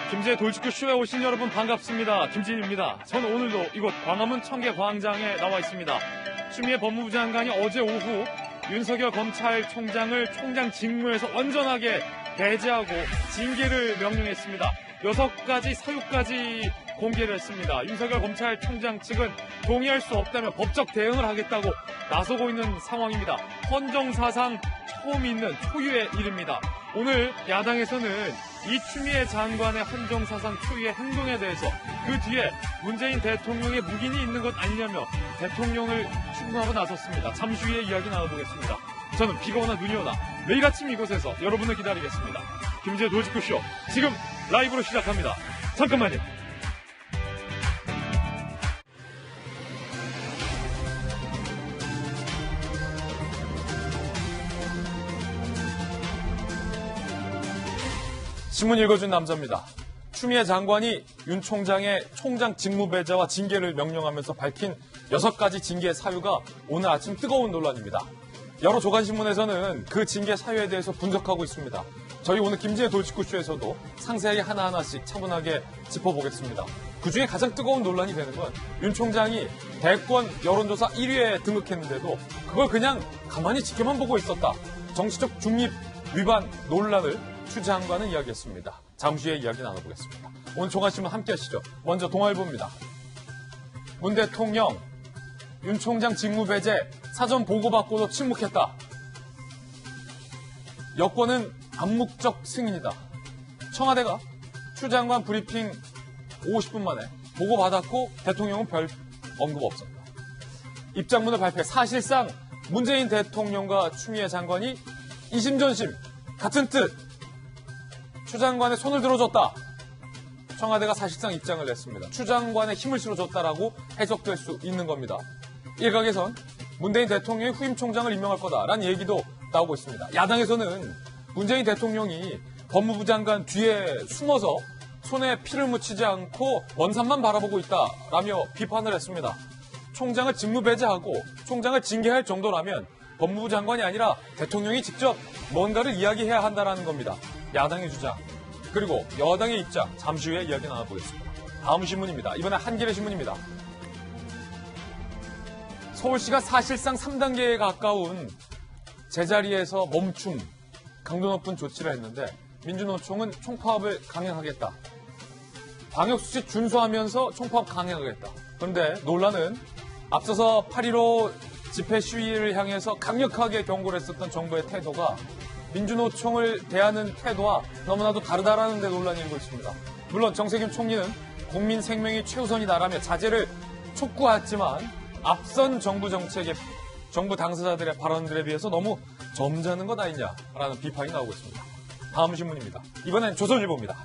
김지의 돌직구 쇼에 오신 여러분 반갑습니다. 김지희입니다. 저는 오늘도 이곳 광화문 청계광장에 나와 있습니다. 추미애 법무부 장관이 어제 오후 윤석열 검찰총장을 총장 직무에서 완전하게 배제하고 징계를 명령했습니다. 6가지 사유까지 공개를 했습니다. 윤석열 검찰총장 측은 동의할 수 없다며 법적 대응을 하겠다고 나서고 있는 상황입니다. 헌정사상 처음 있는 초유의 일입니다. 오늘 야당에서는 이 추미애 장관의 헌정사상 초유의 행동에 대해서 그 뒤에 문재인 대통령의 묵인이 있는 것 아니냐며 대통령을 추궁하고 나섰습니다. 잠시 후에 이야기 나눠보겠습니다. 저는 비가 오나 눈이 오나 매일 아침 이곳에서 여러분을 기다리겠습니다. 김지의 돌직구쇼 지금 라이브로 시작합니다. 잠깐만요. 신문 읽어준 남자입니다. 추미애 장관이 윤 총장의 총장 직무 배제와 징계를 명령하면서 밝힌 6가지 징계 사유가 오늘 아침 뜨거운 논란입니다. 여러 조간신문에서는 그 징계 사유에 대해서 분석하고 있습니다. 저희 오늘 김지의 돌직구쇼에서도 상세하게 하나하나씩 차분하게 짚어보겠습니다. 그중에 가장 뜨거운 논란이 되는 건 윤 총장이 대권 여론조사 1위에 등극했는데도 그걸 그냥 가만히 지켜만 보고 있었다. 정치적 중립 위반 논란을 추 장관은 이야기했습니다. 잠시 후에 이야기 나눠보겠습니다. 오늘 조간신문 함께 하시죠. 먼저 동아일보입니다. 문 대통령, 윤 총장 직무 배제, 사전 보고받고도 침묵했다. 여권은 암묵적 승인이다. 청와대가 추 장관 브리핑 50분 만에 보고받았고 대통령은 별 언급 없었다. 입장문을 발표해 사실상 문재인 대통령과 추미애 장관이 이심전심 같은 뜻 추 장관의 손을 들어줬다. 청와대가 사실상 입장을 냈습니다. 추 장관의 힘을 실어줬다라고 해석될 수 있는 겁니다. 일각에선 문재인 대통령이 후임 총장을 임명할 거다라는 얘기도 나오고 있습니다. 야당에서는 문재인 대통령이 법무부 장관 뒤에 숨어서 손에 피를 묻히지 않고 먼 산만 바라보고 있다라며 비판을 했습니다. 총장을 직무 배제하고 총장을 징계할 정도라면 법무부 장관이 아니라 대통령이 직접 뭔가를 이야기해야 한다는 겁니다. 야당의 주장, 그리고 여당의 입장, 잠시 후에 이야기 나눠보겠습니다. 다음 신문입니다. 이번에 한겨레 신문입니다. 서울시가 사실상 3단계에 가까운 제자리에서 멈춤, 강도 높은 조치를 했는데 민주노총은 총파업을 강행하겠다. 방역수칙 준수하면서 총파업 강행하겠다. 그런데 논란은 앞서서 8.15 집회 시위를 향해서 강력하게 경고를 했었던 정부의 태도가 민주노총을 대하는 태도와 너무나도 다르다라는 데 논란이 일고 있습니다. 물론 정세균 총리는 국민 생명이 최우선이다라며 자제를 촉구했지만 앞선 정부 정책의 정부 당사자들의 발언들에 비해서 너무 점잖은 것 아니냐라는 비판이 나오고 있습니다. 다음 신문입니다. 이번엔 조선일보입니다.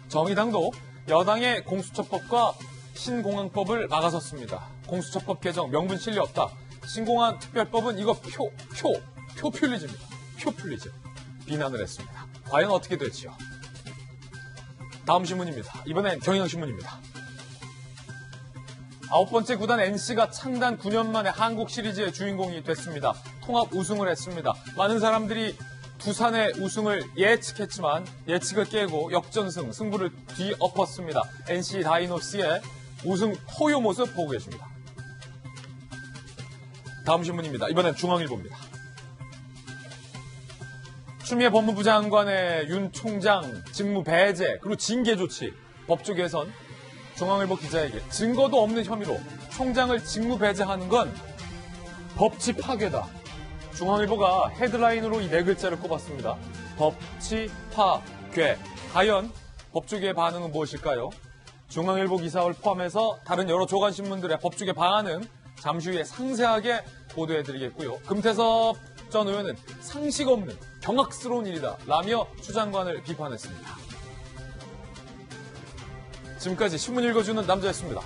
정의당도 여당의 공수처법과 신공항법을 막아섰습니다. 공수처법 개정 명분 실리 없다. 신공항 특별법은 이거 표퓰리즘입니다. 표퓰리즘. 비난을 했습니다. 과연 어떻게 될지요? 다음 신문입니다. 이번엔 경향신문입니다. 9번째 구단 NC가 창단 9년 만에 한국 시리즈의 주인공이 됐습니다. 통합 우승을 했습니다. 많은 사람들이 두산의 우승을 예측했지만 예측을 깨고 역전승, 승부를 뒤엎었습니다. NC 다이노스의 우승 포효 모습 보고 계십니다. 다음 신문입니다. 이번엔 중앙일보입니다. 추미애 법무부 장관의 윤 총장 직무 배제 그리고 징계 조치 법조 개선 중앙일보 기자에게 증거도 없는 혐의로 총장을 직무 배제하는 건 법치 파괴다. 중앙일보가 헤드라인으로 이 4글자를 꼽았습니다. 법치 파괴. 과연 법조계의 반응은 무엇일까요? 중앙일보 기사를 포함해서 다른 여러 조간신문들의 법조계 반응은 잠시 후에 상세하게 보도해드리겠고요. 금태섭 전 의원은 상식 없는 경악스러운 일이다 라며 추 장관을 비판했습니다. 지금까지 신문 읽어주는 남자였습니다.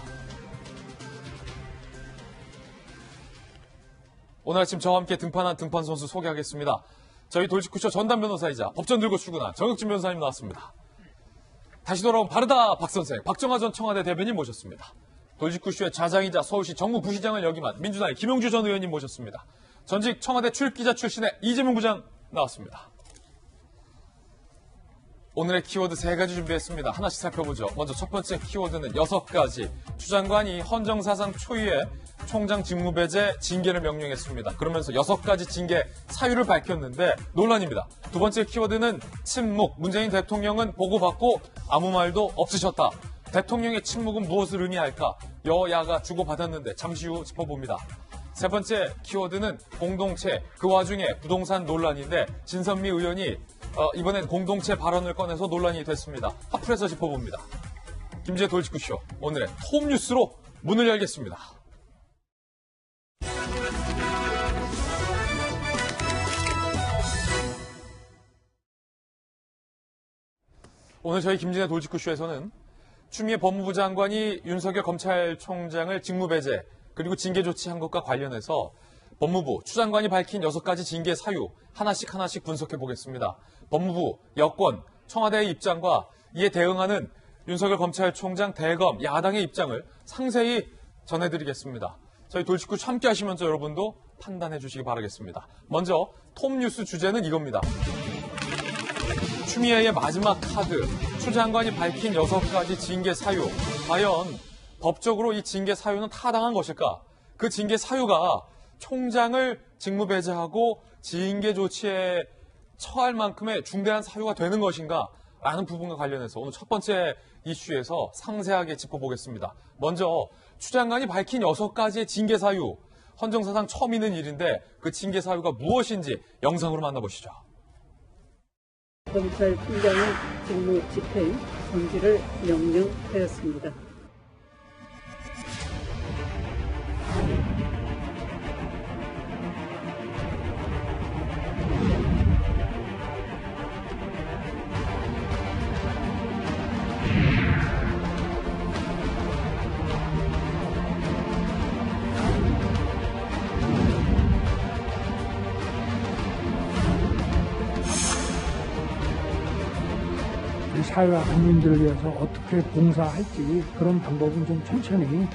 오늘 아침 저와 함께 등판한 등판 선수 소개하겠습니다. 저희 돌직구쇼 전담 변호사이자 법전 들고 출근한 정혁진 변호사님 나왔습니다. 다시 돌아온 바르다 박선생, 박정하 전 청와대 대변인 모셨습니다. 돌직구쇼의 좌장이자 서울시 정무부시장을 역임한 민주당의 김용주 전 의원님 모셨습니다. 전직 청와대 출입기자 출신의 이재명 부장 나왔습니다. 오늘의 키워드 3가지 준비했습니다. 하나씩 살펴보죠. 먼저 첫 번째 키워드는 6가지. 추 장관이 헌정사상 초유의 총장 직무배제 징계를 명령했습니다. 그러면서 6가지 징계 사유를 밝혔는데 논란입니다. 두 번째 키워드는 침묵. 문재인 대통령은 보고받고 아무 말도 없으셨다. 대통령의 침묵은 무엇을 의미할까? 여야가 주고받았는데 잠시 후 짚어봅니다. 세 번째 키워드는 공동체. 그 와중에 부동산 논란인데 진선미 의원이 이번엔 공동체 발언을 꺼내서 논란이 됐습니다. 화풀에서 짚어봅니다. 김지혜 돌직구쇼 오늘의 톱뉴스로 문을 열겠습니다. 오늘 저희 김진애 돌직구쇼에서는 추미애 법무부 장관이 윤석열 검찰총장을 직무배제 그리고 징계 조치한 것과 관련해서 법무부, 추 장관이 밝힌 6가지 징계 사유 하나씩 분석해 보겠습니다. 법무부, 여권, 청와대의 입장과 이에 대응하는 윤석열 검찰총장 대검, 야당의 입장을 상세히 전해드리겠습니다. 저희 돌직구 함께 하시면서 여러분도 판단해 주시기 바라겠습니다. 먼저 톱뉴스 주제는 이겁니다. 추미애의 마지막 카드, 추 장관이 밝힌 6가지 징계 사유. 과연 법적으로 이 징계 사유는 타당한 것일까? 그 징계 사유가 총장을 직무배제하고 징계 조치에 처할 만큼의 중대한 사유가 되는 것인가? 라는 부분과 관련해서 오늘 첫 번째 이슈에서 상세하게 짚어보겠습니다. 먼저 추 장관이 밝힌 6가지의 징계 사유. 헌정사상 처음 있는 일인데 그 징계 사유가 무엇인지 영상으로 만나보시죠. 검찰총장의 직무 집행 정지를 명령하였습니다. 사회와 국민들을 위해서 어떻게 봉사할지 그런 방법은 좀 천천히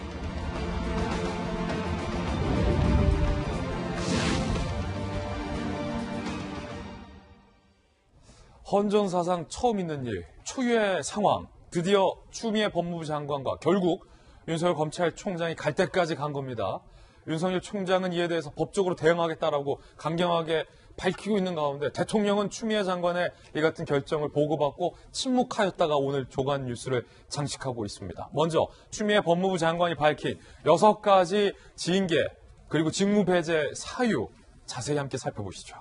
헌정사상 처음 있는 일, 초유의 상황, 드디어 추미애 법무부 장관과 결국 윤석열 검찰총장이 갈 때까지 간 겁니다. 윤석열 총장은 이에 대해서 법적으로 대응하겠다라고 강경하게 밝히고 있는 가운데 대통령은 추미애 장관의 이 같은 결정을 보고받고 침묵하였다가 오늘 조간 뉴스를 장식하고 있습니다. 먼저 추미애 법무부 장관이 밝힌 6가지 징계 그리고 직무배제 사유 자세히 함께 살펴보시죠.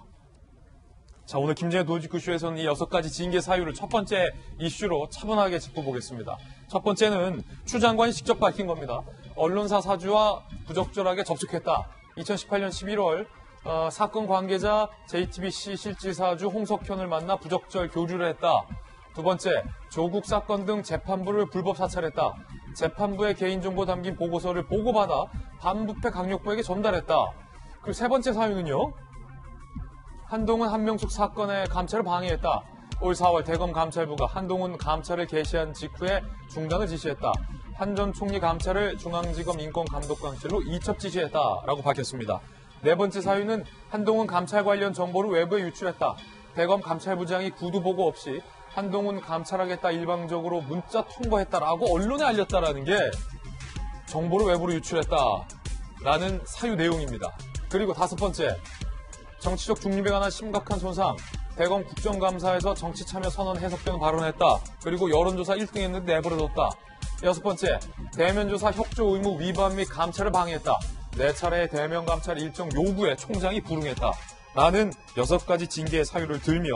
자, 오늘 김진애 돌직구쇼에서는 이 6가지 징계 사유를 첫 번째 이슈로 차분하게 짚어보겠습니다. 첫 번째는 추 장관이 직접 밝힌 겁니다. 언론사 사주와 부적절하게 접촉했다. 2018년 11월 사건 관계자 JTBC 실질사주 홍석현을 만나 부적절 교류를 했다. 두 번째, 조국 사건 등 재판부를 불법 사찰했다. 재판부의 개인정보 담긴 보고서를 보고받아 반부패 강력부에게 전달했다. 그리고 세 번째 사유는요. 한동훈 한명숙 사건의 감찰을 방해했다. 올 4월 대검 감찰부가 한동훈 감찰을 개시한 직후에 중단을 지시했다. 한 전 총리 감찰을 중앙지검 인권감독관실로 이첩 지시했다라고 밝혔습니다. 네 번째 사유는 한동훈 감찰 관련 정보를 외부에 유출했다. 대검 감찰부장이 구두보고 없이 한동훈 감찰하겠다 일방적으로 문자 통보했다라고 언론에 알렸다라는 게 정보를 외부로 유출했다라는 사유 내용입니다. 그리고 다섯 번째, 정치적 중립에 관한 심각한 손상. 대검 국정감사에서 정치참여 선언 해석되는 발언을 했다. 그리고 여론조사 1등 했는데 내버려뒀다. 여섯 번째, 대면조사 협조 의무 위반 및 감찰을 방해했다. 4차례의 대면 감찰 일정 요구에 총장이 불응했다. 라는 6가지 징계 사유를 들며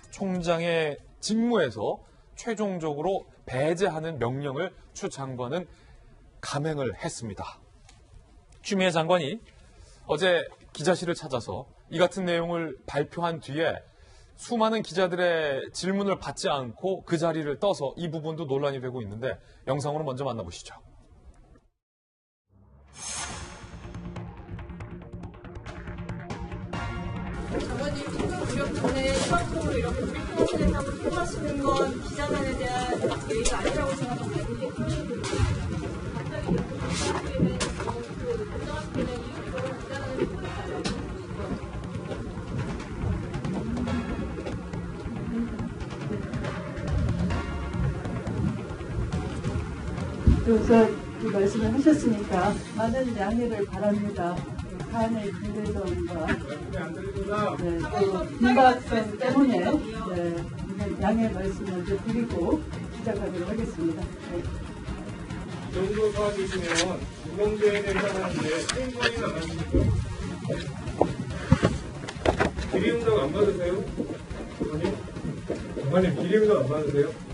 총장의 직무에서 최종적으로 배제하는 명령을 추 장관은 감행을 했습니다. 추미애 장관이 어제 기자실을 찾아서 이 같은 내용을 발표한 뒤에 수많은 기자들의 질문을 받지 않고 그 자리를 떠서 이 부분도 논란이 되고 있는데 영상으로 먼저 만나보시죠. 장관님 총장 구력 전에 일방적으로 이렇게 브리핑하시는 하고 통화하시는 건 기자단에 대한 예의가 아니라고 생각합니다. 그래서 그 말씀을 하셨으니까 많은 양해를 바랍니다. 사안의 문제점과 또 긴박성 때문에 양해 말씀 먼저 드리고 시작하도록 하겠습니다. 정도 도와주시면 우병재에 해당하는데 행동이 나가십니까? 비리응답 안 받으세요? 장관님 비리응답 안 받으세요?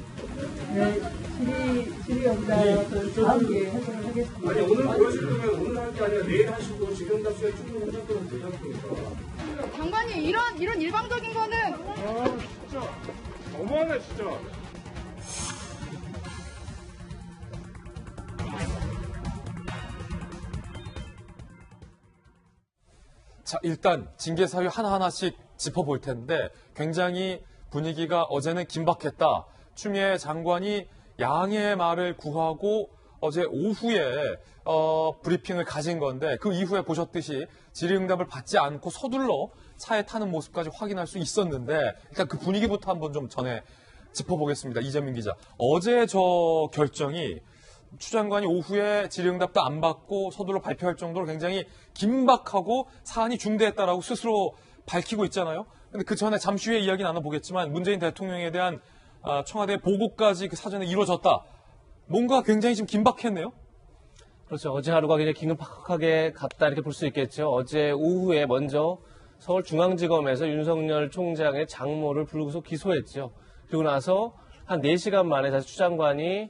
네, 질의응답을 다음 기회에 하도록 하겠습니다. 아니 오늘 그러실 거면 오늘 할 게 아니라 내일 하시고 질의응답 시간 충분히 하셨다면 되지 않습니까? 장관님 이런 일방적인 거는 진짜 너무하네 진짜. 자, 일단 징계 사유 하나하나씩 짚어볼 텐데 굉장히 분위기가 어제는 긴박했다. 추미애 장관이 양해의 말을 구하고 어제 오후에 브리핑을 가진 건데 그 이후에 보셨듯이 질의응답을 받지 않고 서둘러 차에 타는 모습까지 확인할 수 있었는데 일단 그 분위기부터 한번 좀 전에 짚어보겠습니다. 이재민 기자. 어제 저 결정이 추 장관이 오후에 질의응답도 안 받고 서둘러 발표할 정도로 굉장히 긴박하고 사안이 중대했다라고 스스로 밝히고 있잖아요. 근데 그 전에 잠시 후에 이야기 나눠보겠지만 문재인 대통령에 대한 청와대 보고까지 그 사전에 이루어졌다. 뭔가 굉장히 좀 긴박했네요. 그렇죠. 어제 하루가 굉장히 긴박하게 갔다 이렇게 볼 수 있겠죠. 어제 오후에 먼저 서울중앙지검에서 윤석열 총장의 장모를 불구속 기소했죠. 그리고 나서 한 4시간 만에 다시 추 장관이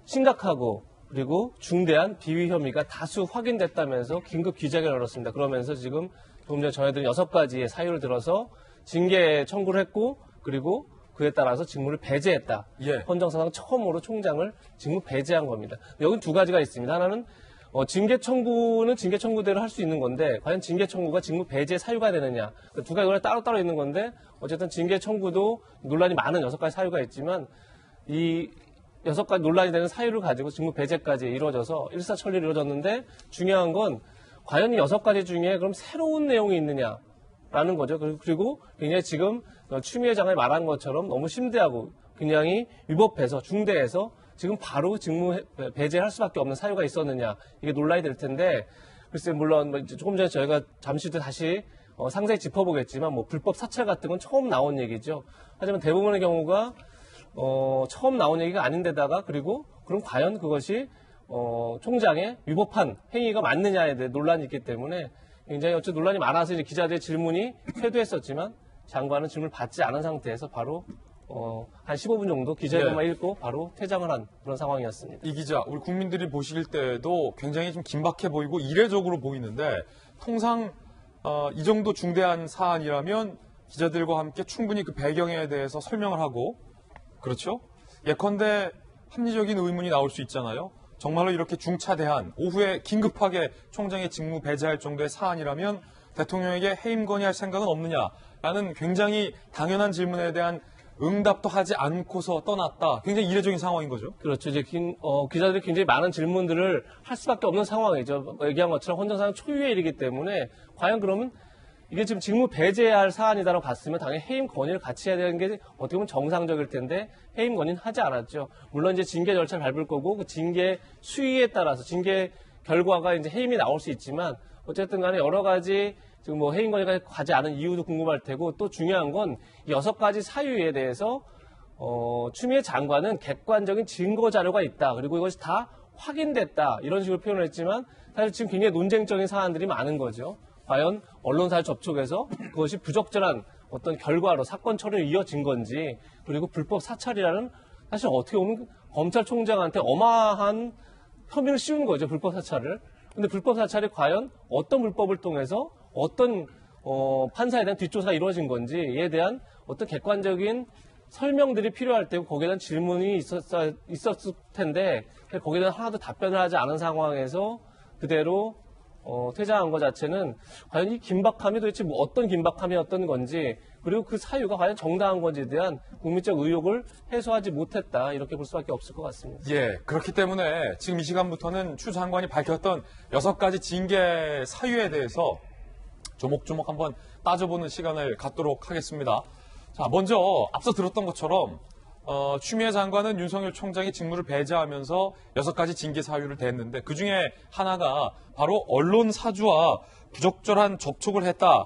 심각하고 그리고 중대한 비위 혐의가 다수 확인됐다면서 긴급 기자회견을 열었습니다. 그러면서 지금 조금 전에 전해드린 6가지의 사유를 들어서 징계 청구를 했고 그리고 그에 따라서 직무를 배제했다. 예. 헌정사상 처음으로 총장을 직무 배제한 겁니다. 여기 2가지가 있습니다. 하나는 징계 청구는 징계 청구대로 할 수 있는 건데 과연 징계 청구가 직무 배제 사유가 되느냐. 2가지가 따로따로 있는 건데 어쨌든 징계 청구도 논란이 많은 6가지 사유가 있지만 이 6가지 논란이 되는 사유를 가지고 직무 배제까지 이루어져서 일사천리로 이루어졌는데 중요한 건 과연 이 6가지 중에 그럼 새로운 내용이 있느냐라는 거죠. 그리고 굉장히 지금 추미애 장관이 말한 것처럼 너무 심대하고 굉장히 위법해서 중대해서 지금 바로 직무 배제할 수밖에 없는 사유가 있었느냐 이게 논란이 될 텐데 글쎄 물론 조금 전에 저희가 잠시 뒤에 다시 상세히 짚어보겠지만 불법 사찰 같은 건 처음 나온 얘기죠. 하지만 대부분의 경우가 처음 나온 얘기가 아닌데다가 그리고 그럼 과연 그것이 총장의 위법한 행위가 맞느냐에 대해 논란이 있기 때문에 굉장히 어쨌든 논란이 많아서 이제 기자들의 질문이 쇄도했었지만 장관은 질문을 받지 않은 상태에서 바로 한 15분 정도 기자회견만 읽고 바로 퇴장을 한 그런 상황이었습니다. 이 기자, 우리 국민들이 보실 때도 굉장히 좀 긴박해 보이고 이례적으로 보이는데 통상 이 정도 중대한 사안이라면 기자들과 함께 충분히 그 배경에 대해서 설명을 하고 그렇죠? 예컨대 합리적인 의문이 나올 수 있잖아요. 정말로 이렇게 중차대한 오후에 긴급하게 총장의 직무 배제할 정도의 사안이라면 대통령에게 해임 건의할 생각은 없느냐라는 굉장히 당연한 질문에 대한 응답도 하지 않고서 떠났다. 굉장히 이례적인 상황인 거죠. 그렇죠. 이제 기자들이 굉장히 많은 질문들을 할 수밖에 없는 상황이죠. 얘기한 것처럼 헌정사상 초유의 일이기 때문에 과연 그러면 이게 지금 직무 배제할 사안이다라고 봤으면 당연히 해임 건의를 같이 해야 되는 게 어떻게 보면 정상적일 텐데 해임 건의는 하지 않았죠. 물론 이제 징계 절차를 밟을 거고 그 징계 수위에 따라서 징계 결과가 이제 해임이 나올 수 있지만 어쨌든 간에 여러 가지 지금 해임 건의가 가지 않은 이유도 궁금할 테고 또 중요한 건 6가지 사유에 대해서 추미애 장관은 객관적인 증거 자료가 있다. 그리고 이것이 다 확인됐다. 이런 식으로 표현을 했지만 사실 지금 굉장히 논쟁적인 사안들이 많은 거죠. 과연 언론사에 접촉해서 그것이 부적절한 어떤 결과로 사건 처리로 이어진 건지 그리고 불법 사찰이라는 사실 어떻게 보면 검찰총장한테 어마한 혐의를 씌운 거죠. 불법 사찰을. 근데 불법 사찰이 과연 어떤 불법을 통해서 어떤 판사에 대한 뒷조사가 이루어진 건지에 대한 어떤 객관적인 설명들이 필요할 때고 거기에 대한 질문이 있었을 텐데 거기에 대한 하나도 답변을 하지 않은 상황에서 그대로 퇴장한 것 자체는 과연 이 긴박함이 도대체 어떤 긴박함이었던 건지 그리고 그 사유가 과연 정당한 건지에 대한 국민적 의혹을 해소하지 못했다 이렇게 볼 수밖에 없을 것 같습니다. 예, 그렇기 때문에 지금 이 시간부터는 추 장관이 밝혔던 6가지 징계 사유에 대해서 조목조목 한번 따져보는 시간을 갖도록 하겠습니다. 자, 먼저 앞서 들었던 것처럼 추미애 장관은 윤석열 총장이 직무를 배제하면서 6가지 징계 사유를 댔는데 그중에 하나가 바로 언론 사주와 부적절한 접촉을 했다.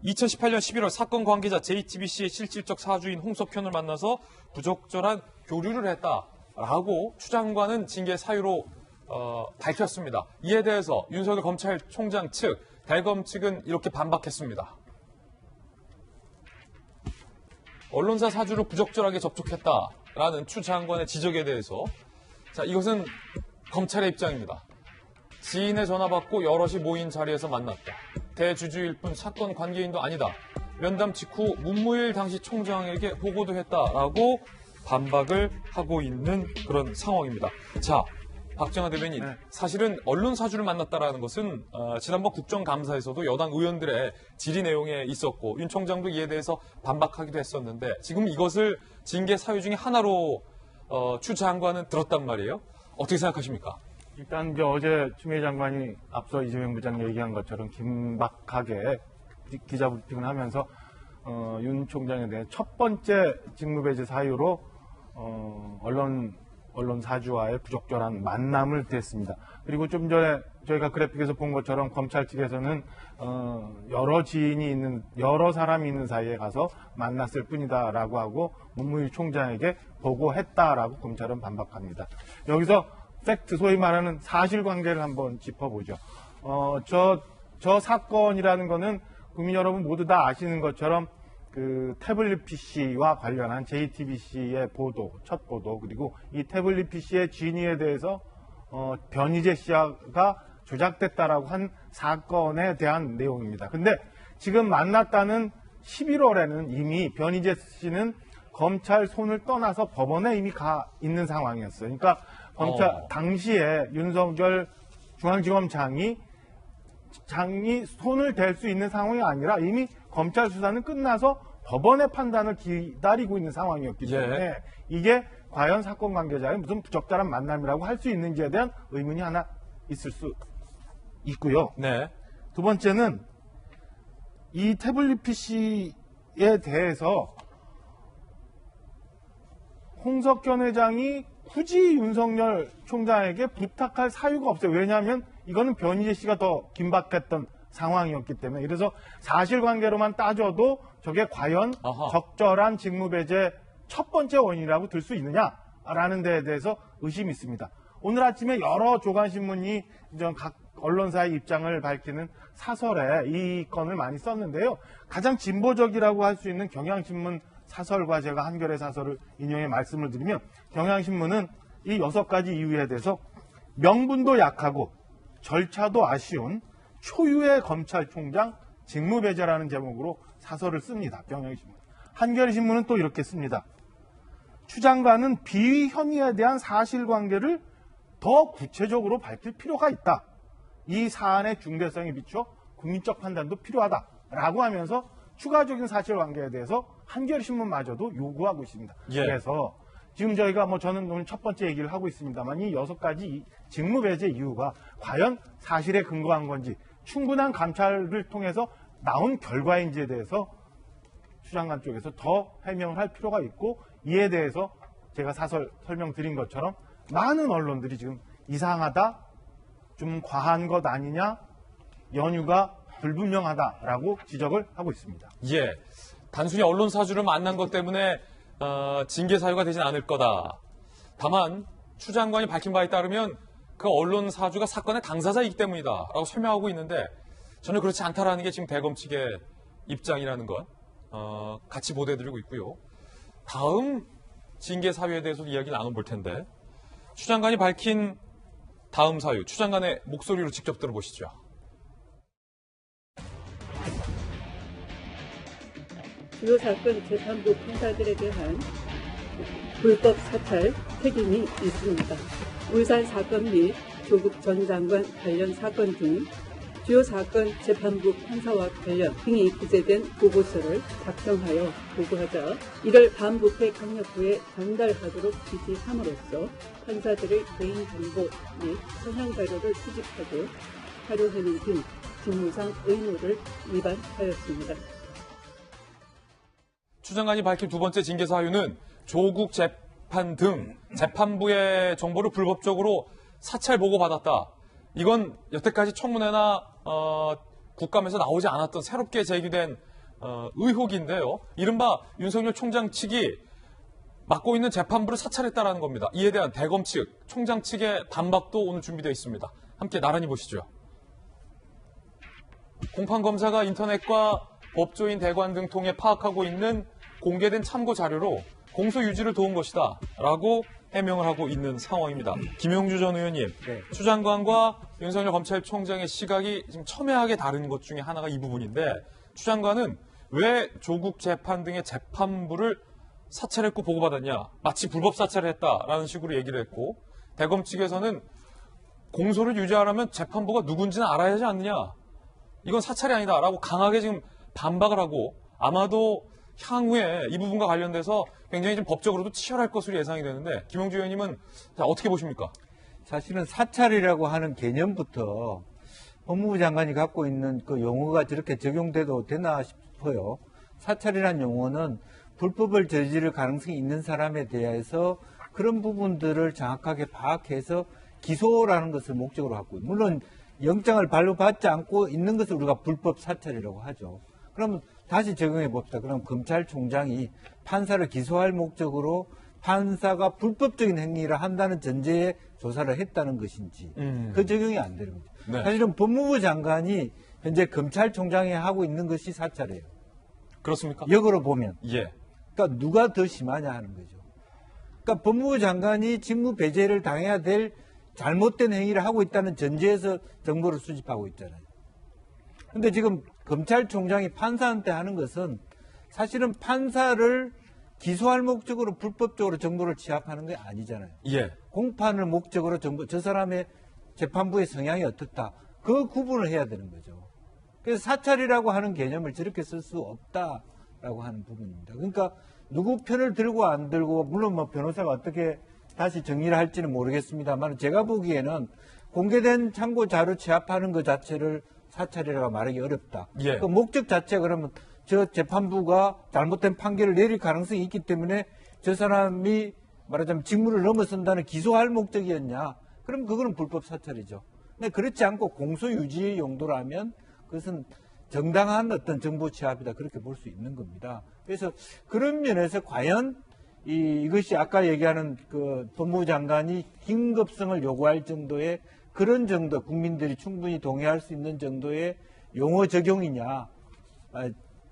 2018년 11월 사건 관계자 JTBC의 실질적 사주인 홍석현을 만나서 부적절한 교류를 했다라고 추 장관은 징계 사유로 밝혔습니다. 이에 대해서 윤석열 검찰총장 측, 대검 측은 이렇게 반박했습니다. 언론사 사주로 부적절하게 접촉했다라는 추 장관의 지적에 대해서 자, 이것은 검찰의 입장입니다. 지인의 전화 받고 여럿이 모인 자리에서 만났다. 대주주일 뿐 사건 관계인도 아니다. 면담 직후 문무일 당시 총장에게 보고도 했다라고 반박을 하고 있는 그런 상황입니다. 자, 박정하 대변인, 사실은 언론 사주를 만났다라는 것은 지난번 국정감사에서도 여당 의원들의 질의 내용에 있었고 윤 총장도 이에 대해서 반박하기도 했었는데 지금 이것을 징계 사유 중에 하나로 추 장관은 들었단 말이에요. 어떻게 생각하십니까? 일단 이제 어제 추미애 장관이 앞서 이재명 부장 얘기한 것처럼 긴박하게 기자 브리핑을 하면서 윤 총장에 대해 첫 번째 직무배제 사유로 언론 사주와의 부적절한 만남을 댔습니다. 그리고 좀 전에 저희가 그래픽에서 본 것처럼 검찰 측에서는 여러 사람이 있는 사이에 가서 만났을 뿐이다라고 하고 문무일 총장에게 보고했다라고 검찰은 반박합니다. 여기서 팩트, 소위 말하는 사실관계를 한번 짚어보죠. 저 사건이라는 거는 국민 여러분 모두 다 아시는 것처럼 그 태블릿 PC와 관련한 JTBC의 보도, 첫 보도, 그리고 이 태블릿 PC의 진위에 대해서 변희재 씨가 조작됐다라고 한 사건에 대한 내용입니다. 근데 지금 만났다는 11월에는 이미 변희재 씨는 검찰 손을 떠나서 법원에 이미 가 있는 상황이었어요. 그러니까 검찰 당시에 윤석열 중앙지검장이 손을 댈 수 있는 상황이 아니라 이미 검찰 수사는 끝나서 법원의 판단을 기다리고 있는 상황이었기 때문에 이게 과연 사건 관계자의 무슨 부적절한 만남이라고 할 수 있는지에 대한 의문이 하나 있을 수 있고요. 네. 두 번째는 이 태블릿 PC에 대해서 홍석현 회장이 굳이 윤석열 총장에게 부탁할 사유가 없어요. 왜냐하면 이거는 변희재 씨가 더 긴박했던 상황이었기 때문에. 그래서 사실관계로만 따져도 저게 과연 적절한 직무배제 첫 번째 원인이라고 들 수 있느냐라는 데에 대해서 의심이 있습니다. 오늘 아침에 여러 조간신문이 각 언론사의 입장을 밝히는 사설에 이 건을 많이 썼는데요. 가장 진보적이라고 할 수 있는 경향신문 사설과 제가 한겨레 사설을 인용해 말씀을 드리면 경향신문은 이 6가지 이유에 대해서 명분도 약하고 절차도 아쉬운 초유의 검찰총장 직무배제라는 제목으로 사설을 씁니다. 경향신문. 한겨레신문은 또 이렇게 씁니다. 추 장관은 비위 혐의에 대한 사실관계를 더 구체적으로 밝힐 필요가 있다. 이 사안의 중대성에 비추어 국민적 판단도 필요하다라고 하면서 추가적인 사실관계에 대해서 한겨레신문마저도 요구하고 있습니다. 그래서 지금 저희가 저는 오늘 첫 번째 얘기를 하고 있습니다만 이 6가지 직무배제 이유가 과연 사실에 근거한 건지 충분한 감찰을 통해서 나온 결과인지에 대해서 추 장관 쪽에서 더 해명을 할 필요가 있고 이에 대해서 제가 사설 설명드린 것처럼 많은 언론들이 지금 이상하다, 좀 과한 것 아니냐, 연유가 불분명하다라고 지적을 하고 있습니다. 예, 단순히 언론 사주를 만난 것 때문에 징계 사유가 되진 않을 거다. 다만 추 장관이 밝힌 바에 따르면 그 언론 사주가 사건의 당사자이기 때문이다라고 설명하고 있는데 전혀 그렇지 않다라는 게 지금 대검 측의 입장이라는 것 같이 보도해드리고 있고요. 다음 징계 사유에 대해서도 이야기 나눠볼 텐데 추 장관이 밝힌 다음 사유, 추 장관의 목소리로 직접 들어보시죠. 주요 사건 재판부 판사들에 대한 불법 사찰 책임이 있습니다. 울산 사건 및 조국 전 장관 관련 사건 등 주요 사건 재판부 판사와 관련 등이 기재된 보고서를 작성하여 보고하자 이를 반부패 강력부에 전달하도록 지시함으로써 판사들의 개인정보 및 성향 자료를 수집하고 활용하는 등 직무상 의무를 위반하였습니다. 추 장관이 밝힌 두 번째 징계 사유는 조국 재판 등 재판부의 정보를 불법적으로 사찰 보고받았다. 이건 여태까지 청문회나 국감에서 나오지 않았던 새롭게 제기된 의혹인데요. 이른바 윤석열 총장 측이 맡고 있는 재판부를 사찰했다라는 겁니다. 이에 대한 대검 측, 총장 측의 반박도 오늘 준비되어 있습니다. 함께 나란히 보시죠. 공판검사가 인터넷과 법조인 대관 등 통해 파악하고 있는 공개된 참고 자료로 공소 유지를 도운 것이다 라고 해명을 하고 있는 상황입니다. 김용주 전 의원님, 추 장관과 윤석열 검찰총장의 시각이 지금 첨예하게 다른 것 중에 하나가 이 부분인데, 추 장관은 왜 조국 재판 등의 재판부를 사찰했고 보고받았냐, 마치 불법 사찰을 했다라는 식으로 얘기를 했고, 대검 측에서는 공소를 유지하려면 재판부가 누군지는 알아야 하지 않느냐, 이건 사찰이 아니다라고 강하게 지금 반박을 하고, 아마도 향후에 이 부분과 관련돼서 굉장히 좀 법적으로도 치열할 것으로 예상이 되는데, 김용주 의원님은 어떻게 보십니까? 사실은 사찰이라고 하는 개념부터 법무부 장관이 갖고 있는 그 용어가 저렇게 적용돼도 되나 싶어요. 사찰이라는 용어는 불법을 저지를 가능성이 있는 사람에 대해서 그런 부분들을 정확하게 파악해서 기소라는 것을 목적으로 갖고 있고, 물론 영장을 발부받지 않고 있는 것을 우리가 불법 사찰이라고 하죠. 그러면 다시 적용해 봅시다. 그럼 검찰총장이 판사를 기소할 목적으로 판사가 불법적인 행위를 한다는 전제에 조사를 했다는 것인지 그 적용이 안 되는 거죠. 네. 사실은 법무부 장관이 현재 검찰총장이 하고 있는 것이 사찰이에요. 그렇습니까? 역으로 보면. 예. 그러니까 누가 더 심하냐 하는 거죠. 그러니까 법무부 장관이 직무 배제를 당해야 될 잘못된 행위를 하고 있다는 전제에서 정보를 수집하고 있잖아요. 근데 지금 검찰총장이 판사한테 하는 것은 사실은 판사를 기소할 목적으로 불법적으로 정보를 취합하는 게 아니잖아요. 예. 공판을 목적으로 정보, 저 사람의 재판부의 성향이 어떻다. 그 구분을 해야 되는 거죠. 그래서 사찰이라고 하는 개념을 저렇게 쓸 수 없다라고 하는 부분입니다. 그러니까 누구 편을 들고 안 들고, 물론 뭐 변호사가 어떻게 다시 정리를 할지는 모르겠습니다만, 제가 보기에는 공개된 참고 자료 취합하는 것 자체를 사찰이라고 말하기 어렵다. 예. 그 목적 자체가 그러면 저 재판부가 잘못된 판결을 내릴 가능성이 있기 때문에 저 사람이 말하자면 직무를 넘어선다는 기소할 목적이었냐? 그럼 그거는 불법 사찰이죠. 근데 그렇지 않고 공소 유지의 용도라면 그것은 정당한 어떤 정보 취합이다. 그렇게 볼 수 있는 겁니다. 그래서 그런 면에서 과연 이것이 아까 얘기하는 그 법무부 장관이 긴급성을 요구할 정도의 그런 정도, 국민들이 충분히 동의할 수 있는 정도의 용어 적용이냐,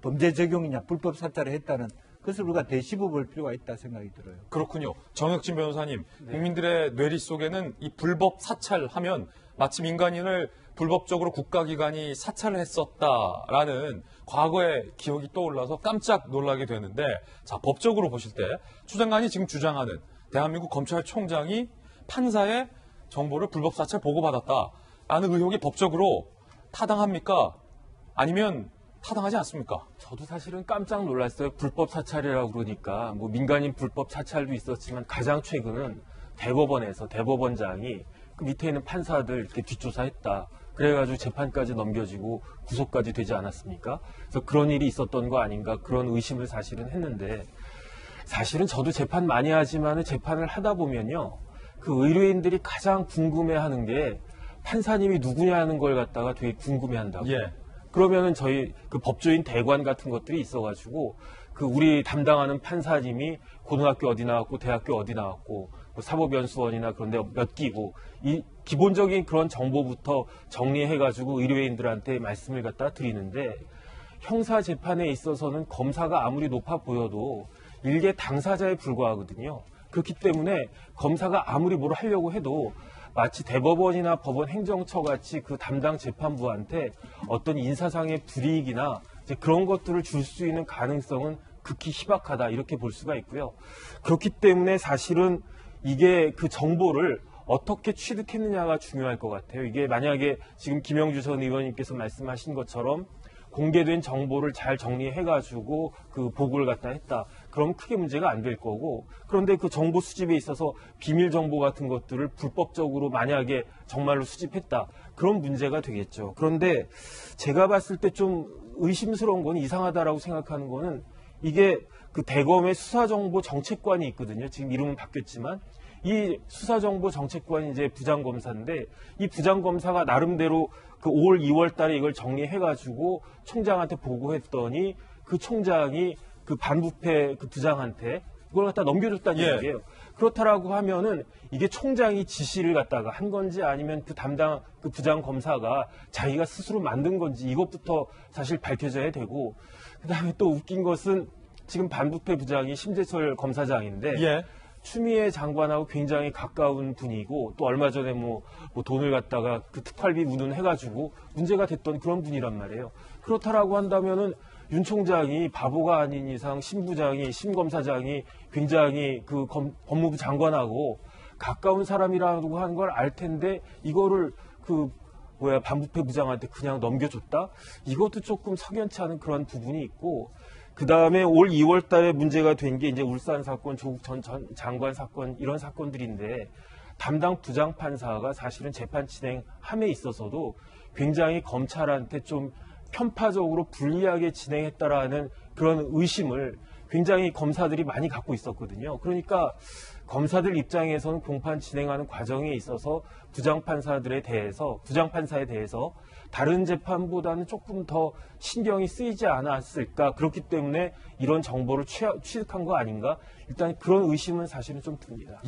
범죄 적용이냐, 불법 사찰을 했다는 그것을 우리가 되짚어 볼 필요가 있다 생각이 들어요. 그렇군요. 정혁진 변호사님, 국민들의 뇌리 속에는 이 불법 사찰하면 마치 민간인을 불법적으로 국가기관이 사찰을 했었다라는 과거의 기억이 떠올라서 깜짝 놀라게 되는데, 자, 법적으로 보실 때 추 장관이 지금 주장하는 대한민국 검찰총장이 판사의 정보를 불법 사찰 보고받았다라는 의혹이 법적으로 타당합니까? 아니면 타당하지 않습니까? 저도 사실은 깜짝 놀랐어요. 불법 사찰이라고 그러니까. 뭐 민간인 불법 사찰도 있었지만 가장 최근은 대법원에서 대법원장이 그 밑에 있는 판사들 이렇게 뒷조사했다. 그래가지고 재판까지 넘겨지고 구속까지 되지 않았습니까? 그래서 그런 일이 있었던 거 아닌가, 그런 의심을 사실은 했는데, 사실은 저도 재판 많이 하지만 재판을 하다 보면요, 그 의뢰인들이 가장 궁금해하는 게 판사님이 누구냐는 걸 갖다가 되게 궁금해한다고. 예. 그러면은 저희 그 법조인 대관 같은 것들이 있어가지고 그 우리 담당하는 판사님이 고등학교 어디 나왔고 대학교 어디 나왔고 뭐 사법연수원이나 그런 데 몇 기고, 이 기본적인 그런 정보부터 정리해가지고 의뢰인들한테 말씀을 갖다 드리는데, 형사 재판에 있어서는 검사가 아무리 높아 보여도 일개 당사자에 불과하거든요. 그렇기 때문에 검사가 아무리 뭘 하려고 해도 마치 대법원이나 법원 행정처 같이 그 담당 재판부한테 어떤 인사상의 불이익이나 이제 그런 것들을 줄 수 있는 가능성은 극히 희박하다, 이렇게 볼 수가 있고요. 그렇기 때문에 사실은 이게 그 정보를 어떻게 취득했느냐가 중요할 것 같아요. 이게 만약에 지금 김영주 전 의원님께서 말씀하신 것처럼 공개된 정보를 잘 정리해가지고 그 보고를 갖다 했다. 그럼 크게 문제가 안 될 거고, 그런데 그 정보 수집에 있어서 비밀 정보 같은 것들을 불법적으로 만약에 정말로 수집했다. 그런 문제가 되겠죠. 그런데 제가 봤을 때 좀 의심스러운 건, 이상하다라고 생각하는 거는 이게 그 대검의 수사정보정책관이 있거든요. 지금 이름은 바뀌었지만 이 수사정보정책관이 이제 부장검사인데 이 부장검사가 나름대로 그 5월, 2월 달에 이걸 정리해가지고 총장한테 보고했더니 그 총장이 그 반부패 그 부장한테 그걸 갖다 넘겨줬다는 얘기예요. 그렇다라고 하면은 이게 총장이 지시를 갖다가 한 건지 아니면 그 담당 그 부장 검사가 자기가 스스로 만든 건지 이것부터 사실 밝혀져야 되고 그다음에 또 웃긴 것은 지금 반부패 부장이 심재철 검사장인데 추미애 장관하고 굉장히 가까운 분이고 또 얼마 전에 뭐 돈을 갖다가 그 특활비 운운해가지고 문제가 됐던 그런 분이란 말이에요. 그렇다라고 한다면은 윤 총장이 바보가 아닌 이상 심 부장이 심 검사장이 굉장히 그 법무부 장관하고 가까운 사람이라고 하는 걸 알 텐데 이거를 그 반부패 부장한테 그냥 넘겨줬다? 이것도 조금 석연치 않은 그런 부분이 있고 그 다음에 올 2월 달에 문제가 된 게 이제 울산 사건, 조국 전 장관 사건 이런 사건들인데 담당 부장판사가 사실은 재판 진행함에 있어서도 굉장히 검찰한테 좀 편파적으로 불리하게 진행했다라는 그런 의심을 굉장히 검사들이 많이 갖고 있었거든요. 그러니까 검사들 입장에서는 공판 진행하는 과정에 있어서 부장판사에 대해서 다른 재판보다는 조금 더 신경이 쓰이지 않았을까. 그렇기 때문에 이런 정보를 취득한 거 아닌가. 일단 그런 의심은 사실은 좀 듭니다.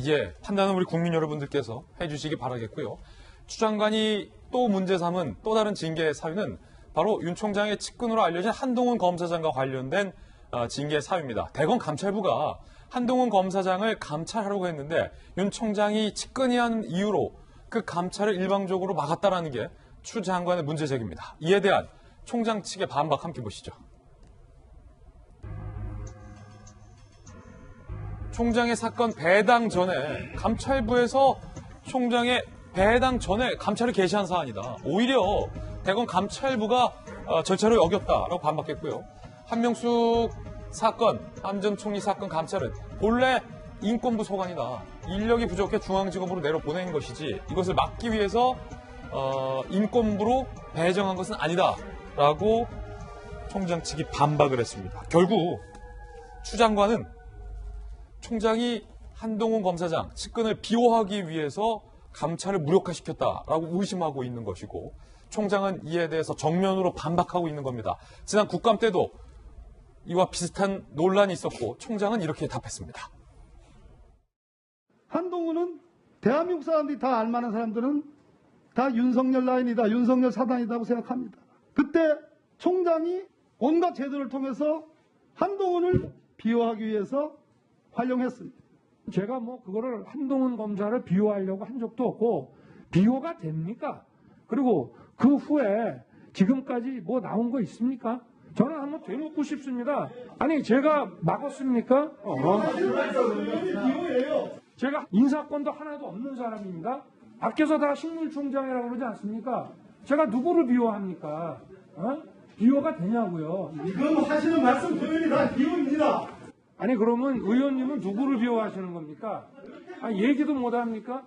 판단은 우리 국민 여러분들께서 해주시기 바라겠고요. 추 장관이 또 문제 삼은 또 다른 징계 사유는 바로 윤 총장의 측근으로 알려진 한동훈 검사장과 관련된 징계 사유입니다. 대검 감찰부가 한동훈 검사장을 감찰하려고 했는데 윤 총장이 측근이라는 이유로 그 감찰을 일방적으로 막았다라는 게 추 장관의 문제 제기입니다. 이에 대한 총장 측의 반박 함께 보시죠. 총장의 사건 배당 전에 감찰부에서 총장의 배당 전에 감찰을 개시한 사안이다. 오히려 대검 감찰부가 절차를 어겼다라고 반박했고요. 한명숙 사건, 한 전 총리 사건 감찰은 본래 인권부 소관이다. 인력이 부족해 중앙지검으로 내려보낸 것이지 이것을 막기 위해서 인권부로 배정한 것은 아니다라고 총장 측이 반박을 했습니다. 결국 추 장관은 총장이 한동훈 검사장 측근을 비호하기 위해서 감찰을 무력화시켰다라고 의심하고 있는 것이고 총장은 이에 대해서 정면으로 반박하고 있는 겁니다. 지난 국감 때도 이와 비슷한 논란이 있었고 총장은 이렇게 답했습니다. 한동훈은 대한민국 사람들이 다 알만한 사람들은 다 윤석열 라인이다, 윤석열 사단이라고 생각합니다. 그때 총장이 온갖 제도를 통해서 한동훈을 비호하기 위해서 활용했습니다. 제가 그거를 한동훈 검사를 비호하려고 한 적도 없고 비호가 됩니까? 그리고 그 후에 지금까지 나온 거 있습니까? 저는 한번 되묻고 싶습니다. 아니 제가 막았습니까? 제가 인사권도 하나도 없는 사람입니다. 밖에서 다 식물총장이라고 그러지 않습니까? 제가 누구를 비호합니까? 비호가 되냐고요. 지금 하시는 말씀 표현이 다 비호입니다. 아니 그러면 의원님은 누구를 비호하시는 겁니까? 얘기도 못합니까?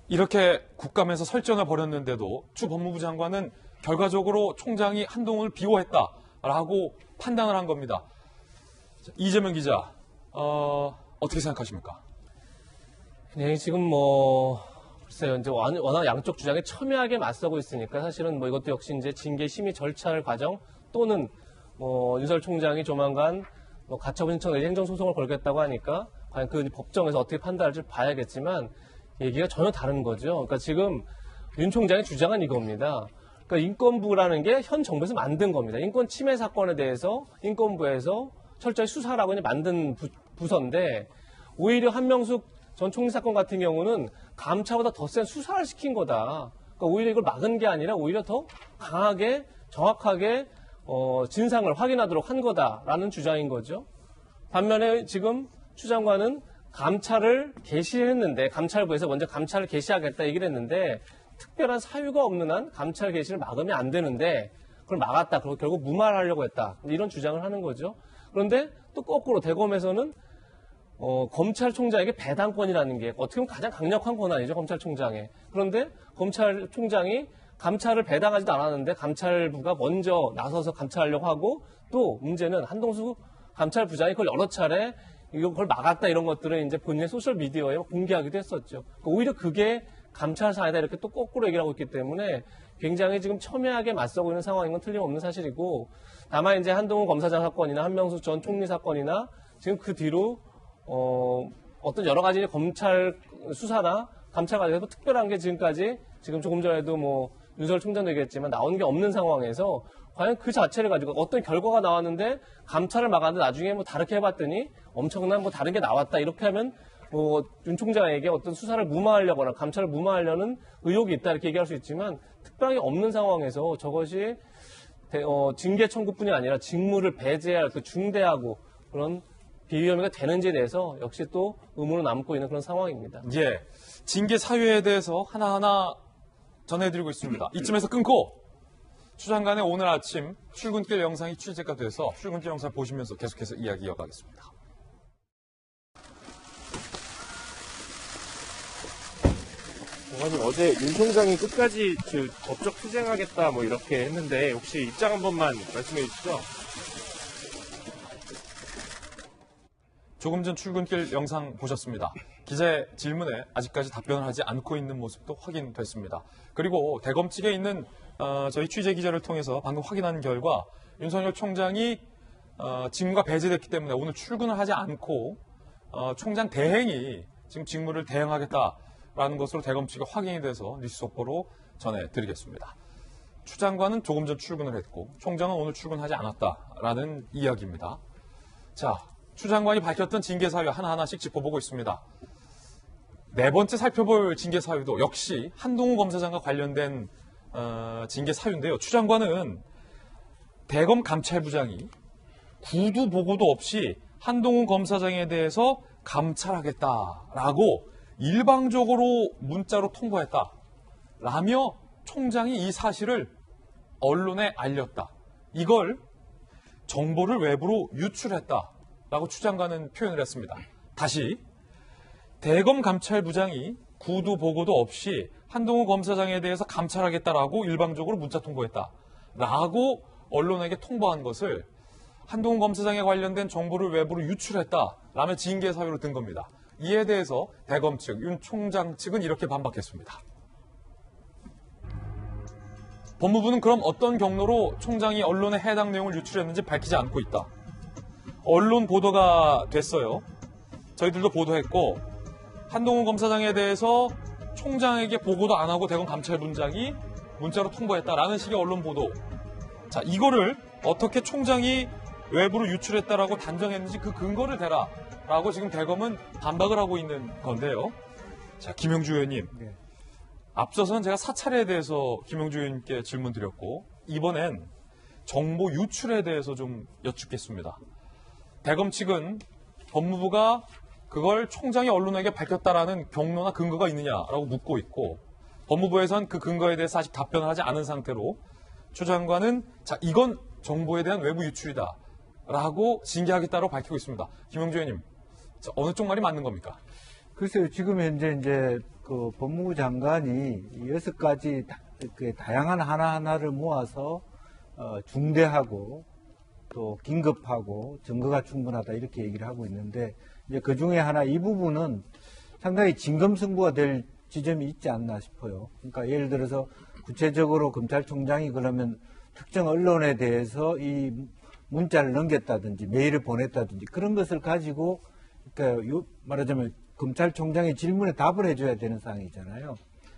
이렇게 국감에서 설전을 벌였는데도 추 법무부 장관은 결과적으로 총장이 한동훈을 비호했다라고 판단을 한 겁니다. 이재명 기자, 어떻게 생각하십니까? 네, 지금 글쎄요, 이제 워낙 양쪽 주장에 첨예하게 맞서고 있으니까 사실은 이것도 역시 이제 징계 심의 절차 과정 또는 윤석열 총장이 조만간 가처분 신청 내지 행정소송을 걸겠다고 하니까 과연 그 법정에서 어떻게 판단할지 봐야겠지만 얘기가 전혀 다른 거죠. 그러니까 지금 윤 총장의 주장은 이겁니다. 그러니까 인권부라는 게 현 정부에서 만든 겁니다. 인권 침해 사건에 대해서 인권부에서 철저히 수사라고 만든 부서인데 오히려 한명숙 전 총리 사건 같은 경우는 감찰보다 더 센 수사를 시킨 거다. 그러니까 오히려 이걸 막은 게 아니라 오히려 더 강하게 정확하게 진상을 확인하도록 한 거다라는 주장인 거죠. 반면에 지금 추 장관은 감찰을 개시했는데 감찰부에서 먼저 감찰을 개시하겠다 얘기를 했는데 특별한 사유가 없는 한 감찰 개시를 막으면 안 되는데 그걸 막았다. 그리고 결국 무마하려고 했다. 이런 주장을 하는 거죠. 그런데 또 거꾸로 대검에서는 검찰총장에게 배당권이라는 게 어떻게 보면 가장 강력한 권한이죠. 검찰총장에. 그런데 검찰총장이 감찰을 배당하지도 않았는데 감찰부가 먼저 나서서 감찰하려고 하고 또 문제는 한동수 감찰부장이 그걸 여러 차례 이걸 막았다 이런 것들을 이제 본인의 소셜미디어에 공개하기도 했었죠. 오히려 그게 감찰 사안이다 이렇게 또 거꾸로 얘기를 하고 있기 때문에 굉장히 지금 첨예하게 맞서고 있는 상황인 건 틀림없는 사실이고 다만 이제 한동훈 검사장 사건이나 한명수 전 총리 사건이나 지금 그 뒤로 어떤 여러 가지 검찰 수사나 감찰 과정에서 특별한 게 지금까지 지금 조금 전에도 뭐 윤석열 총장도 얘기했지만 나온 게 없는 상황에서 과연 그 자체를 가지고 어떤 결과가 나왔는데 감찰을 막았는데 나중에 뭐 다르게 해봤더니 엄청난 뭐 다른 게 나왔다 이렇게 하면 뭐 윤 총장에게 어떤 수사를 무마하려거나 감찰을 무마하려는 의혹이 있다 이렇게 얘기할 수 있지만 특별하게 없는 상황에서 저것이 징계 청구뿐이 아니라 직무를 배제할 그 중대하고 그런 비위험이가 되는지에 대해서 역시 또 의문을 남고 있는 그런 상황입니다. 예, 징계 사유에 대해서 하나하나 전해드리고 있습니다. 이쯤에서 끊고 추 장관의 오늘 아침 출근길 영상이 취재가 돼서 출근길 영상 보시면서 계속해서 이야기 이어가겠습니다. 장관님 어제 윤 총장이 끝까지 그 법적 투쟁하겠다 뭐 이렇게 했는데 혹시 입장 한 번만 말씀해 주시죠. 조금 전 출근길 영상 보셨습니다. 기자의 질문에 아직까지 답변을 하지 않고 있는 모습도 확인됐습니다. 그리고 대검 측에 있는 저희 취재 기자를 통해서 방금 확인한 결과 윤석열 총장이 직무가 배제됐기 때문에 오늘 출근을 하지 않고 총장 대행이 지금 직무를 대행하겠다라는 것으로 대검 측에 확인이 돼서 뉴스 속보로 전해드리겠습니다. 추 장관은 조금 전 출근을 했고 총장은 오늘 출근하지 않았다라는 이야기입니다. 자, 추 장관이 밝혔던 징계 사유 하나하나씩 짚어보고 있습니다. 네 번째 살펴볼 징계 사유도 역시 한동훈 검사장과 관련된 징계 사유인데요. 추 장관은 대검 감찰부장이 구두 보고도 없이 한동훈 검사장에 대해서 감찰하겠다라고 일방적으로 문자로 통보했다라며 총장이 이 사실을 언론에 알렸다. 이걸 정보를 외부로 유출했다라고 추 장관은 표현을 했습니다. 다시 대검 감찰부장이 구두 보고도 없이 한동훈 검사장에 대해서 감찰하겠다라고 일방적으로 문자 통보했다라고 언론에게 통보한 것을 한동훈 검사장에 관련된 정보를 외부로 유출했다라며 징계 사유로 든 겁니다. 이에 대해서 대검 측, 윤 총장 측은 이렇게 반박했습니다. 법무부는 그럼 어떤 경로로 총장이 언론에 해당 내용을 유출했는지 밝히지 않고 있다. 언론 보도가 됐어요. 저희들도 보도했고 한동훈 검사장에 대해서 총장에게 보고도 안 하고 대검 감찰부장이 문자로 통보했다라는 식의 언론 보도. 자, 이거를 어떻게 총장이 외부로 유출했다라고 단정했는지 그 근거를 대라라고 지금 대검은 반박을 하고 있는 건데요. 자, 김영주 의원님. 네. 앞서서는 제가 사찰에 대해서 김영주 의원님께 질문 드렸고 이번엔 정보 유출에 대해서 좀 여쭙겠습니다. 대검 측은 법무부가 그걸 총장이 언론에게 밝혔다라는 경로나 근거가 있느냐라고 묻고 있고 법무부에선 그 근거에 대해서 아직 답변을 하지 않은 상태로 추 장관은 자, 이건 정보에 대한 외부 유출이다라고 징계하겠다고 밝히고 있습니다. 김영주 의원님, 자, 어느 쪽 말이 맞는 겁니까? 글쎄요, 지금 현재 이제 그 법무부 장관이 6가지 다양한 하나하나를 모아서 중대하고 또 긴급하고 증거가 충분하다 이렇게 얘기를 하고 있는데 이제 그 중에 하나 이 부분은 상당히 진검승부가 될 지점이 있지 않나 싶어요. 그러니까 예를 들어서 구체적으로 검찰총장이 그러면 특정 언론에 대해서 이 문자를 넘겼다든지 메일을 보냈다든지 그런 것을 가지고 그러니까 말하자면 검찰총장의 질문에 답을 해줘야 되는 사항이잖아요.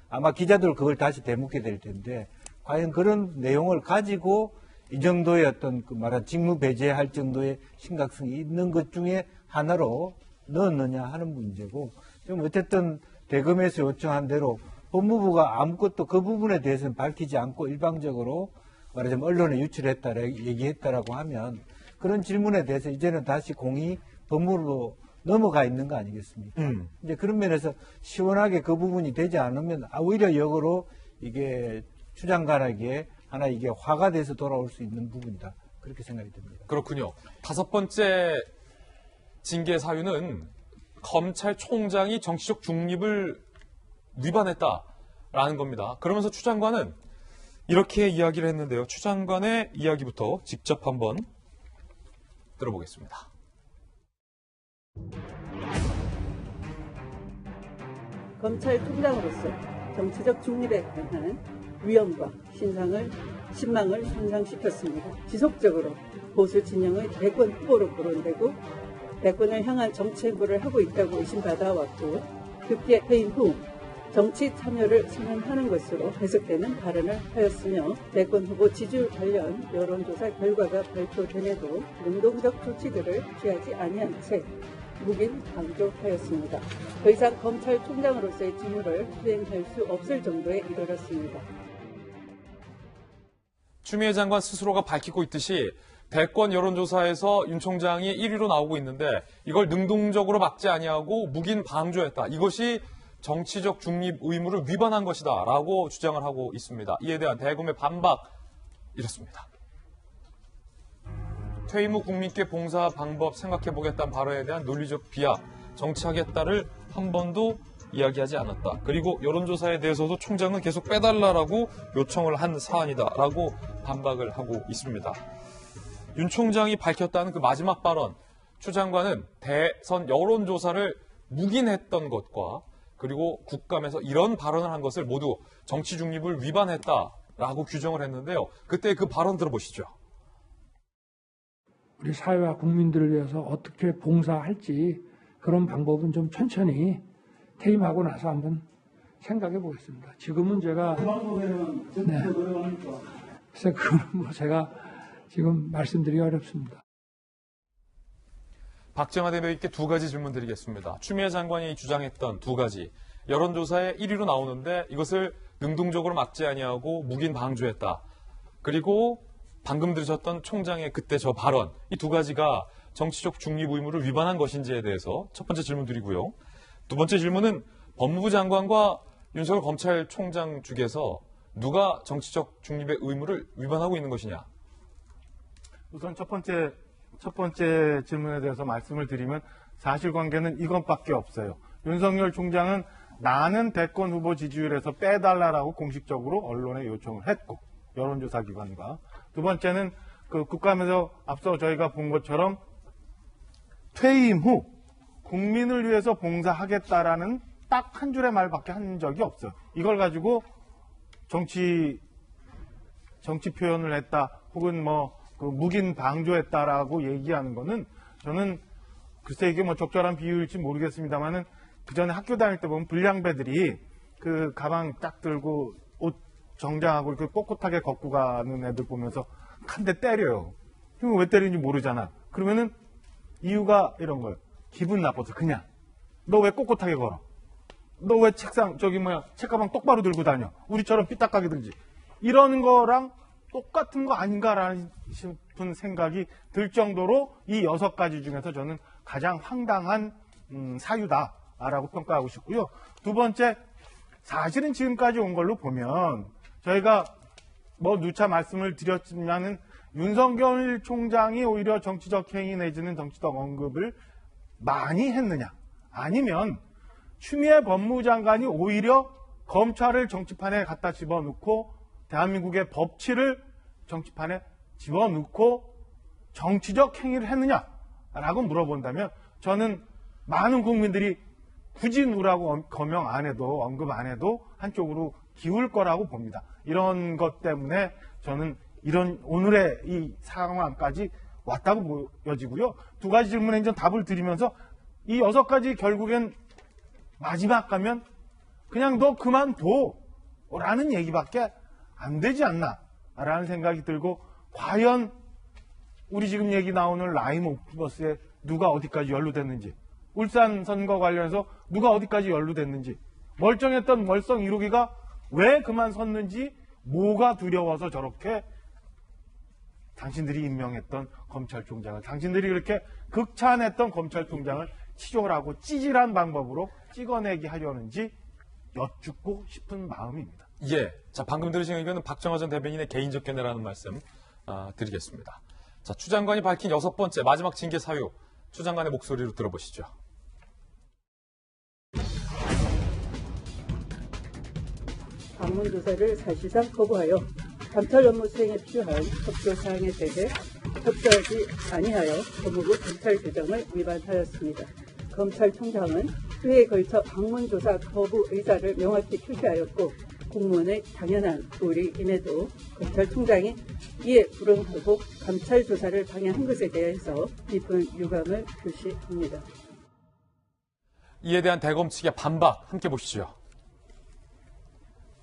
아마 기자들 그걸 다시 되묻게 될 텐데 과연 그런 내용을 가지고 이 정도의 어떤 그 말한 직무 배제할 정도의 심각성이 있는 것 중에 하나로 넣었느냐 하는 문제고 지금 어쨌든 대검에서 요청한 대로 법무부가 아무것도 그 부분에 대해서는 밝히지 않고 일방적으로 말하자면 언론에 유출했다 얘기했다라고 하면 그런 질문에 대해서 이제는 다시 공이 법무부로 넘어가 있는 거 아니겠습니까? 이제 그런 면에서 시원하게 그 부분이 되지 않으면 오히려 역으로 이게 추 장관에게 하나 이게 화가 돼서 돌아올 수 있는 부분이다. 그렇게 생각이 듭니다. 그렇군요. 5번째 징계 사유는 검찰총장이 정치적 중립을 위반했다라는 겁니다. 그러면서 추 장관은 이렇게 이야기를 했는데요. 추 장관의 이야기부터 직접 한번 들어보겠습니다. 검찰총장으로서 정치적 중립에 관한 위험과 신망을 향상시켰습니다. 지속적으로 보수 진영의 대권 후보로 거론되고 대권을 향한 정치 행보를 하고 있다고 의심받아 왔고 급기야 퇴임 후 정치 참여를 선언하는 것으로 해석되는 발언을 하였으며 대권 후보 지지율 관련 여론조사 결과가 발표됨에도 능동적 조치들을 취하지 아니한 채 묵인 강조하였습니다. 더 이상 검찰총장으로서의 직무를 수행할 수 없을 정도에 이르렀습니다. 추미애 장관 스스로가 밝히고 있듯이 대권 여론조사에서 윤 총장이 1위로 나오고 있는데 이걸 능동적으로 막지 아니하고 묵인 방조했다. 이것이 정치적 중립 의무를 위반한 것이다 라고 주장을 하고 있습니다. 이에 대한 대검의 반박 이렇습니다. 퇴임 후 국민께 봉사 방법 생각해보겠다는 발언에 대한 논리적 비하, 정치하겠다를 한 번도 이야기하지 않았다. 그리고 여론조사에 대해서도 총장은 계속 빼달라라고 요청을 한 사안이다라고 반박을 하고 있습니다. 윤 총장이 밝혔다는 그 마지막 발언, 추 장관은 대선 여론조사를 묵인했던 것과 그리고 국감에서 이런 발언을 한 것을 모두 정치 중립을 위반했다라고 규정을 했는데요. 그때 그 발언 들어보시죠. 우리 사회와 국민들을 위해서 어떻게 봉사할지 그런 방법은 좀 천천히 퇴임하고 나서 한번 생각해 보겠습니다. 지금은 제가 글쎄 그건 뭐 제가 지금 말씀드리기 어렵습니다. 박정하 대변인께 두 가지 질문 드리겠습니다. 추미애 장관이 주장했던 두 가지. 여론조사에 1위로 나오는데 이것을 능동적으로 막지 아니하고 묵인 방조했다. 그리고 방금 들으셨던 총장의 그때 저 발언. 이 두 가지가 정치적 중립 의무를 위반한 것인지에 대해서 첫 번째 질문 드리고요. 두 번째 질문은 법무부 장관과 윤석열 검찰총장 중에서 누가 정치적 중립의 의무를 위반하고 있는 것이냐? 우선 첫 번째 질문에 대해서 말씀을 드리면 사실관계는 이것밖에 없어요. 윤석열 총장은 나는 대권 후보 지지율에서 빼달라라고 공식적으로 언론에 요청을 했고 여론조사 기관과 두 번째는 그 국감에서 앞서 저희가 본 것처럼 퇴임 후 국민을 위해서 봉사하겠다라는 딱 한 줄의 말밖에 한 적이 없어요. 이걸 가지고 정치 표현을 했다 혹은 그 묵인 방조했다라고 얘기하는 거는 저는 글쎄 이게 적절한 비유일지 모르겠습니다만은 그 전에 학교 다닐 때 보면 불량배들이 그 가방 딱 들고 옷 정장하고 이렇게 꼿꼿하게 걷고 가는 애들 보면서 한 대 때려요. 그럼 왜 때리는지 모르잖아. 그러면은 이유가 이런 거예요. 기분 나빠서 그냥. 너 왜 꼿꼿하게 걸어? 너 왜 책가방 똑바로 들고 다녀? 우리처럼 삐딱하게 들지. 이런 거랑 똑같은 거 아닌가라는 싶은 생각이 들 정도로 이 6가지 중에서 저는 가장 황당한 사유다라고 평가하고 싶고요. 두 번째, 사실은 지금까지 온 걸로 보면 저희가 누차 말씀을 드렸지만은 윤석열 총장이 오히려 정치적 행위 내지는 정치적 언급을 많이 했느냐, 아니면 추미애 법무부 장관이 오히려 검찰을 정치판에 갖다 집어넣고 대한민국의 법치를 정치판에 집어넣고 정치적 행위를 했느냐라고 물어본다면 저는 많은 국민들이 굳이 누라고 거명 안 해도 언급 안 해도 한쪽으로 기울 거라고 봅니다. 이런 것 때문에 저는 이런 오늘의 이 상황까지 왔다고 보여지고요. 두 가지 질문에 이제 답을 드리면서 이 6가지 결국엔 마지막 가면 그냥 너 그만둬 라는 얘기밖에 안 되지 않나 라는 생각이 들고, 과연 우리 지금 얘기 나오는 라임 옴니버스에 누가 어디까지 연루됐는지, 울산 선거 관련해서 누가 어디까지 연루됐는지, 멀쩡했던 월성 1호기가 왜 그만 섰는지, 뭐가 두려워서 저렇게 당신들이 임명했던 검찰총장을, 당신들이 그렇게 극찬했던 검찰총장을 치졸하고 찌질한 방법으로 찍어내게 하려는지 여쭙고 싶은 마음입니다. 예. 자, 방금 들으신 의견은 박정하 전 대변인의 개인적 견해라는 말씀 드리겠습니다. 자, 추 장관이 밝힌 6번째 마지막 징계 사유, 추 장관의 목소리로 들어보시죠. 방문 조사를 사실상 거부하여 감찰 업무 수행에 필요한 협조 사항에 대해 협조하지 아니하여 법무부 감찰 규정을 위반하였습니다. 검찰총장은 후에 걸쳐 방문조사 거부 의사를 명확히 표시하였고 공무원의 당연한 도리임에도 검찰총장이 이에 불응하고 감찰 조사를 방해한 것에 대해서 깊은 유감을 표시합니다. 이에 대한 대검 측의 반박 함께 보시죠.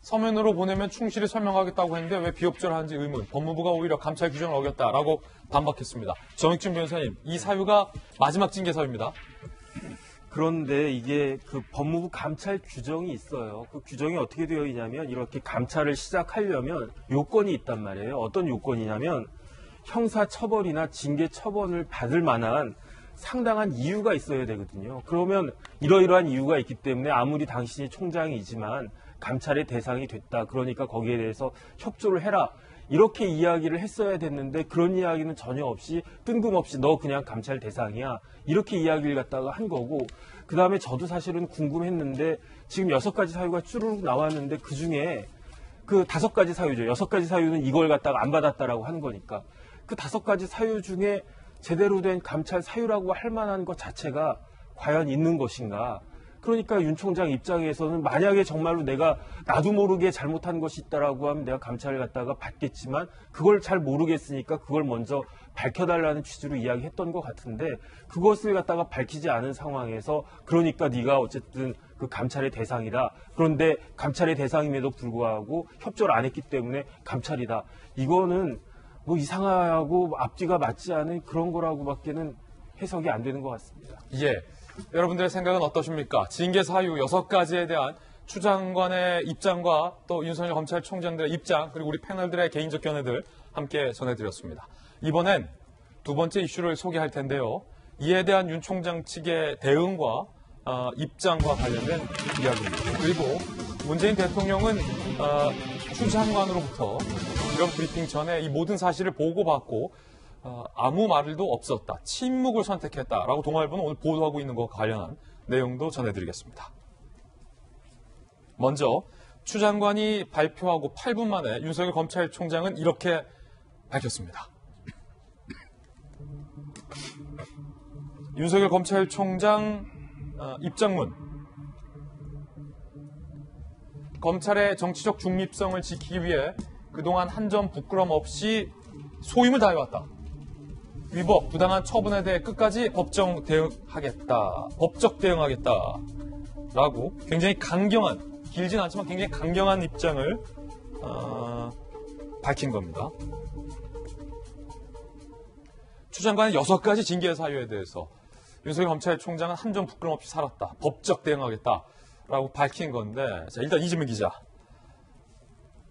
서면으로 보내면 충실히 설명하겠다고 했는데 왜 비협조를 하는지 의문. 법무부가 오히려 감찰 규정을 어겼다라고 반박했습니다. 정익준 변호사님, 이 사유가 마지막 징계 사유입니다. 그런데 이게 그 법무부 감찰 규정이 있어요. 그 규정이 어떻게 되어 있냐면 이렇게 감찰을 시작하려면 요건이 있단 말이에요. 어떤 요건이냐면 형사 처벌이나 징계 처벌을 받을 만한 상당한 이유가 있어야 되거든요. 그러면 이러이러한 이유가 있기 때문에 아무리 당신이 총장이지만 감찰의 대상이 됐다. 그러니까 거기에 대해서 협조를 해라. 이렇게 이야기를 했어야 됐는데 그런 이야기는 전혀 없이 뜬금없이 너 그냥 감찰 대상이야. 이렇게 이야기를 갖다가 한 거고 그 다음에 저도 사실은 궁금했는데 지금 6가지 사유가 쭈르륵 나왔는데 그중에 그 5가지 사유죠. 6가지 사유는 이걸 갖다가 안 받았다라고 하는 거니까 그 5가지 사유 중에 제대로 된 감찰 사유라고 할 만한 것 자체가 과연 있는 것인가. 그러니까 윤 총장 입장에서는 만약에 정말로 내가 나도 모르게 잘못한 것이 있다라고 하면 내가 감찰을 갖다가 받겠지만 그걸 잘 모르겠으니까 그걸 먼저 밝혀달라는 취지로 이야기했던 것 같은데 그것을 갖다가 밝히지 않은 상황에서 그러니까 네가 어쨌든 그 감찰의 대상이다. 그런데 감찰의 대상임에도 불구하고 협조를 안 했기 때문에 감찰이다. 이거는 뭐 이상하고 앞뒤가 맞지 않은 그런 거라고밖에는 해석이 안 되는 것 같습니다. 예. 여러분들의 생각은 어떠십니까? 징계 사유 6가지에 대한 추 장관의 입장과 또 윤석열 검찰총장들의 입장 그리고 우리 패널들의 개인적 견해들 함께 전해드렸습니다. 이번엔 두 번째 이슈를 소개할 텐데요. 이에 대한 윤 총장 측의 대응과 입장과 관련된 이야기입니다. 그리고 문재인 대통령은 추 장관으로부터 이런 브리핑 전에 이 모든 사실을 보고받고 아무 말도 없었다. 침묵을 선택했다라고 동아일보는 오늘 보도하고 있는 것과 관련한 내용도 전해드리겠습니다. 먼저 추 장관이 발표하고 8분 만에 윤석열 검찰총장은 이렇게 밝혔습니다. 윤석열 검찰총장 입장문. 검찰의 정치적 중립성을 지키기 위해 그동안 한 점 부끄럼 없이 소임을 다해왔다. 위법, 부당한 처분에 대해 끝까지 법적 대응하겠다. 라고 굉장히 강경한, 길진 않지만 굉장히 강경한 입장을 밝힌 겁니다. 추 장관의 6가지 징계 사유에 대해서 윤석열 검찰총장은 한 점 부끄럼 없이 살았다. 법적 대응하겠다라고 밝힌 건데 자, 일단 이재명 기자.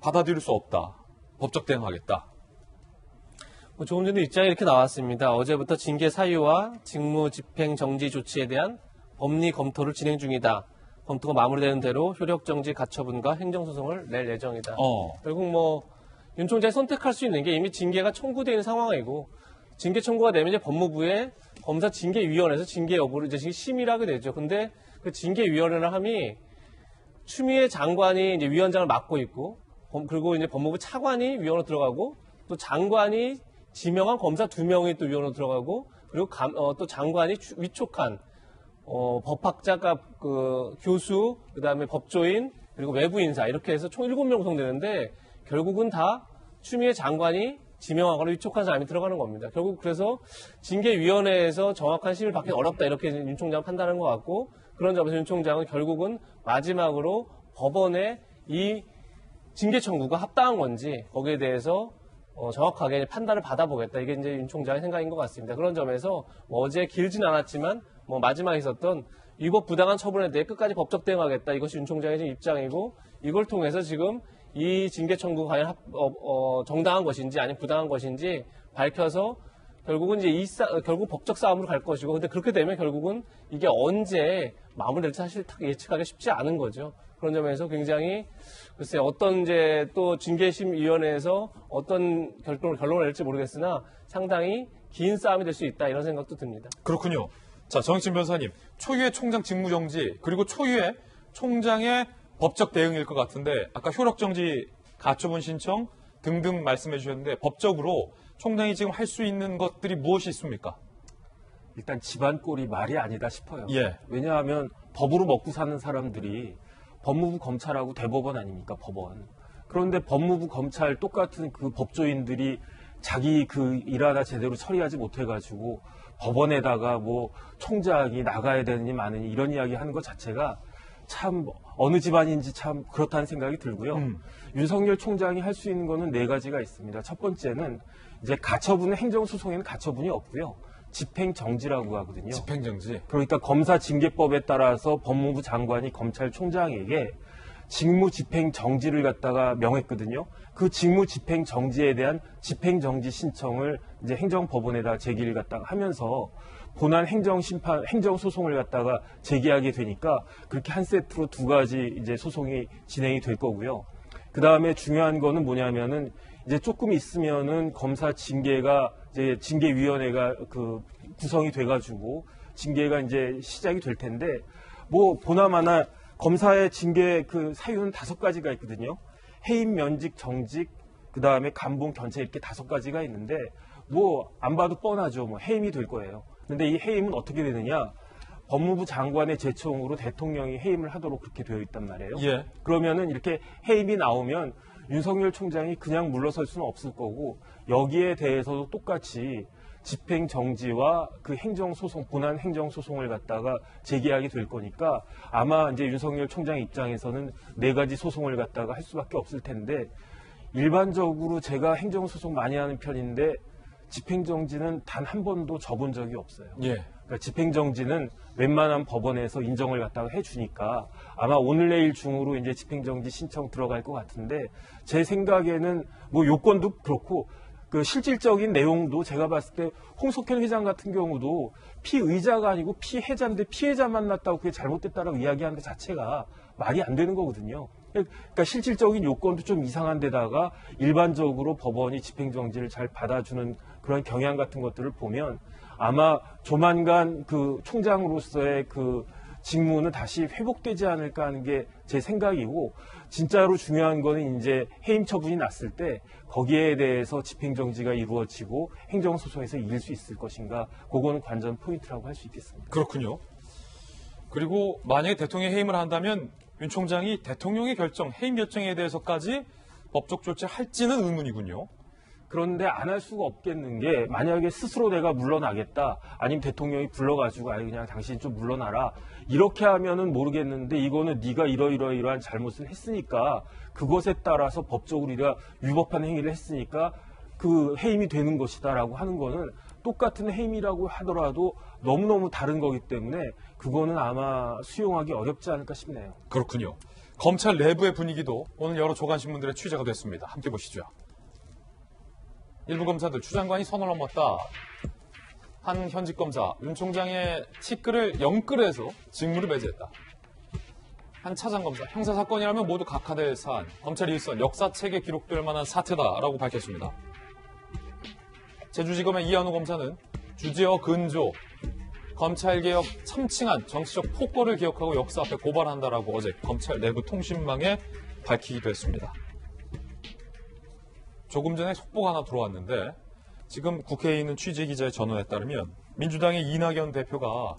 받아들일 수 없다. 법적 대응하겠다. 조금 전에 입장이 이렇게 나왔습니다. 어제부터 징계 사유와 직무 집행 정지 조치에 대한 법리 검토를 진행 중이다. 검토가 마무리되는 대로 효력 정지 가처분과 행정소송을 낼 예정이다. 결국 윤 총장이 선택할 수 있는 게 이미 징계가 청구되어 있는 상황이고 징계 청구가 되면 이제 법무부의 검사 징계위원회에서 징계 여부를 이제 심의를 하게 되죠. 근데 그 징계위원회를 함이 추미애 장관이 이제 위원장을 맡고 있고 그리고 이제 법무부 차관이 위원으로 들어가고 또 장관이 지명한 검사 2명이 또 위원으로 들어가고 그리고 또 장관이 위촉한 법학자가 그 교수 그다음에 법조인 그리고 외부 인사 이렇게 해서 총 7명 구성되는데 결국은 다 추미애 장관이 지명하거나 위촉한 사람이 들어가는 겁니다. 결국 그래서 징계위원회에서 정확한 심의를 받기 어렵다 이렇게 윤 총장 판단한 것 같고 그런 점에서 윤 총장은 결국은 마지막으로 법원에 이 징계 청구가 합당한 건지 거기에 대해서 정확하게 판단을 받아보겠다. 이게 이제 윤 총장의 생각인 것 같습니다. 그런 점에서 어제 길진 않았지만 마지막에 있었던 위법 부당한 처분에 대해 끝까지 법적 대응하겠다. 이것이 윤 총장의 지금 입장이고 이걸 통해서 지금 이 징계 청구가 과연 정당한 것인지 아니면 부당한 것인지 밝혀서 결국은 이제 결국 법적 싸움으로 갈 것이고 근데 그렇게 되면 결국은 이게 언제 마무리될지 사실 딱 예측하기 쉽지 않은 거죠. 그런 점에서 굉장히 글쎄 어떤 이제 또 징계심의위원회에서 어떤 결론을 낼지 모르겠으나 상당히 긴 싸움이 될 수 있다 이런 생각도 듭니다. 그렇군요. 자, 정익진 변호사님, 초유의 총장 직무정지 그리고 초유의 총장의 법적 대응일 것 같은데 아까 효력정지 가처분 신청 등등 말씀해 주셨는데 법적으로 총장이 지금 할 수 있는 것들이 무엇이 있습니까? 일단 집안 꼴이 말이 아니다 싶어요. 예. 왜냐하면 법으로 먹고 사는 사람들이 법무부 검찰하고 대법원 아닙니까, 법원. 그런데 법무부 검찰 똑같은 그 법조인들이 자기 그 일하다 제대로 처리하지 못해가지고 법원에다가 뭐 총장이 나가야 되느니 마느니 이런 이야기 하는 것 자체가 참 어느 집안인지 참 그렇다는 생각이 들고요. 윤석열 총장이 할 수 있는 거는 4가지가 있습니다. 첫 번째는 이제 가처분은 행정소송에는 가처분이 없고요. 집행정지라고 하거든요. 집행정지. 그러니까 검사징계법에 따라서 법무부 장관이 검찰총장에게 직무집행정지를 갖다가 명했거든요. 그 직무집행정지에 대한 집행정지 신청을 이제 행정법원에다 제기를 갖다가 하면서 본안 행정심판, 행정소송을 갖다가 제기하게 되니까 그렇게 한 세트로 2가지 이제 소송이 진행이 될 거고요. 그 다음에 중요한 거는 뭐냐면은 이제 조금 있으면은 검사 징계가 이제 징계위원회가 그 구성이 돼가지고 징계가 이제 시작이 될 텐데 뭐 보나마나 검사의 징계 그 사유는 5가지가 있거든요. 해임, 면직, 정직, 그 다음에 감봉, 견책 이렇게 5가지가 있는데 뭐 안 봐도 뻔하죠. 뭐 해임이 될 거예요. 근데 이 해임은 어떻게 되느냐? 법무부 장관의 제청으로 대통령이 해임을 하도록 그렇게 되어 있단 말이에요. 예. 그러면은 이렇게 해임이 나오면 윤석열 총장이 그냥 물러설 수는 없을 거고 여기에 대해서도 똑같이 집행정지와 그 행정소송, 본안 행정소송을 갖다가 제기하게 될 거니까 아마 이제 윤석열 총장 입장에서는 4가지 소송을 갖다가 할 수밖에 없을 텐데 일반적으로 제가 행정소송 많이 하는 편인데 집행정지는 단 한 번도 져본 적이 없어요. 예. 그러니까 집행정지는 웬만한 법원에서 인정을 갖다가 해주니까 아마 오늘 내일 중으로 이제 집행정지 신청 들어갈 것 같은데 제 생각에는 뭐 요건도 그렇고 그 실질적인 내용도 제가 봤을 때 홍석현 회장 같은 경우도 피의자가 아니고 피해자인데 피해자 만났다고 그게 잘못됐다라고 이야기하는 것 자체가 말이 안 되는 거거든요. 그러니까 실질적인 요건도 좀 이상한 데다가 일반적으로 법원이 집행정지를 잘 받아주는 그런 경향 같은 것들을 보면 아마 조만간 그 총장으로서의 그 직무는 다시 회복되지 않을까 하는 게 제 생각이고 진짜로 중요한 거는 이제 해임 처분이 났을 때 거기에 대해서 집행정지가 이루어지고 행정소송에서 이길 수 있을 것인가 그거는 관전 포인트라고 할 수 있겠습니다. 그렇군요. 그리고 만약에 대통령이 해임을 한다면 윤 총장이 대통령의 결정, 해임 결정에 대해서까지 법적 조치를 할지는 의문이군요. 그런데 안 할 수가 없겠는 게 만약에 스스로 내가 물러나겠다 아니면 대통령이 불러가지고 아니 그냥 당신 좀 물러나라 이렇게 하면은 모르겠는데 이거는 네가 이러이러한 잘못을 했으니까 그것에 따라서 법적으로 네가 위법한 행위를 했으니까 그 해임이 되는 것이다라고 하는 거는 똑같은 해임이라고 하더라도 너무너무 다른 거기 때문에 그거는 아마 수용하기 어렵지 않을까 싶네요. 그렇군요. 검찰 내부의 분위기도 오늘 여러 조간신문들의 취재가 됐습니다. 함께 보시죠. 일부 검사들 추 장관이 선을 넘었다. 한 현직 검사 윤 총장의 치글을 0글에서 직무를 배제했다. 한 차장 검사 형사사건이라면 모두 각하될 사안, 검찰 일선 역사책에 기록될 만한 사태다라고 밝혔습니다. 제주지검의 이한우 검사는 주지어 근조, 검찰개혁 참칭한 정치적 폭거를 기억하고 역사 앞에 고발한다라고 어제 검찰 내부 통신망에 밝히기도 했습니다. 조금 전에 속보가 하나 들어왔는데 지금 국회에 있는 취재기자의 전원에 따르면 민주당의 이낙연 대표가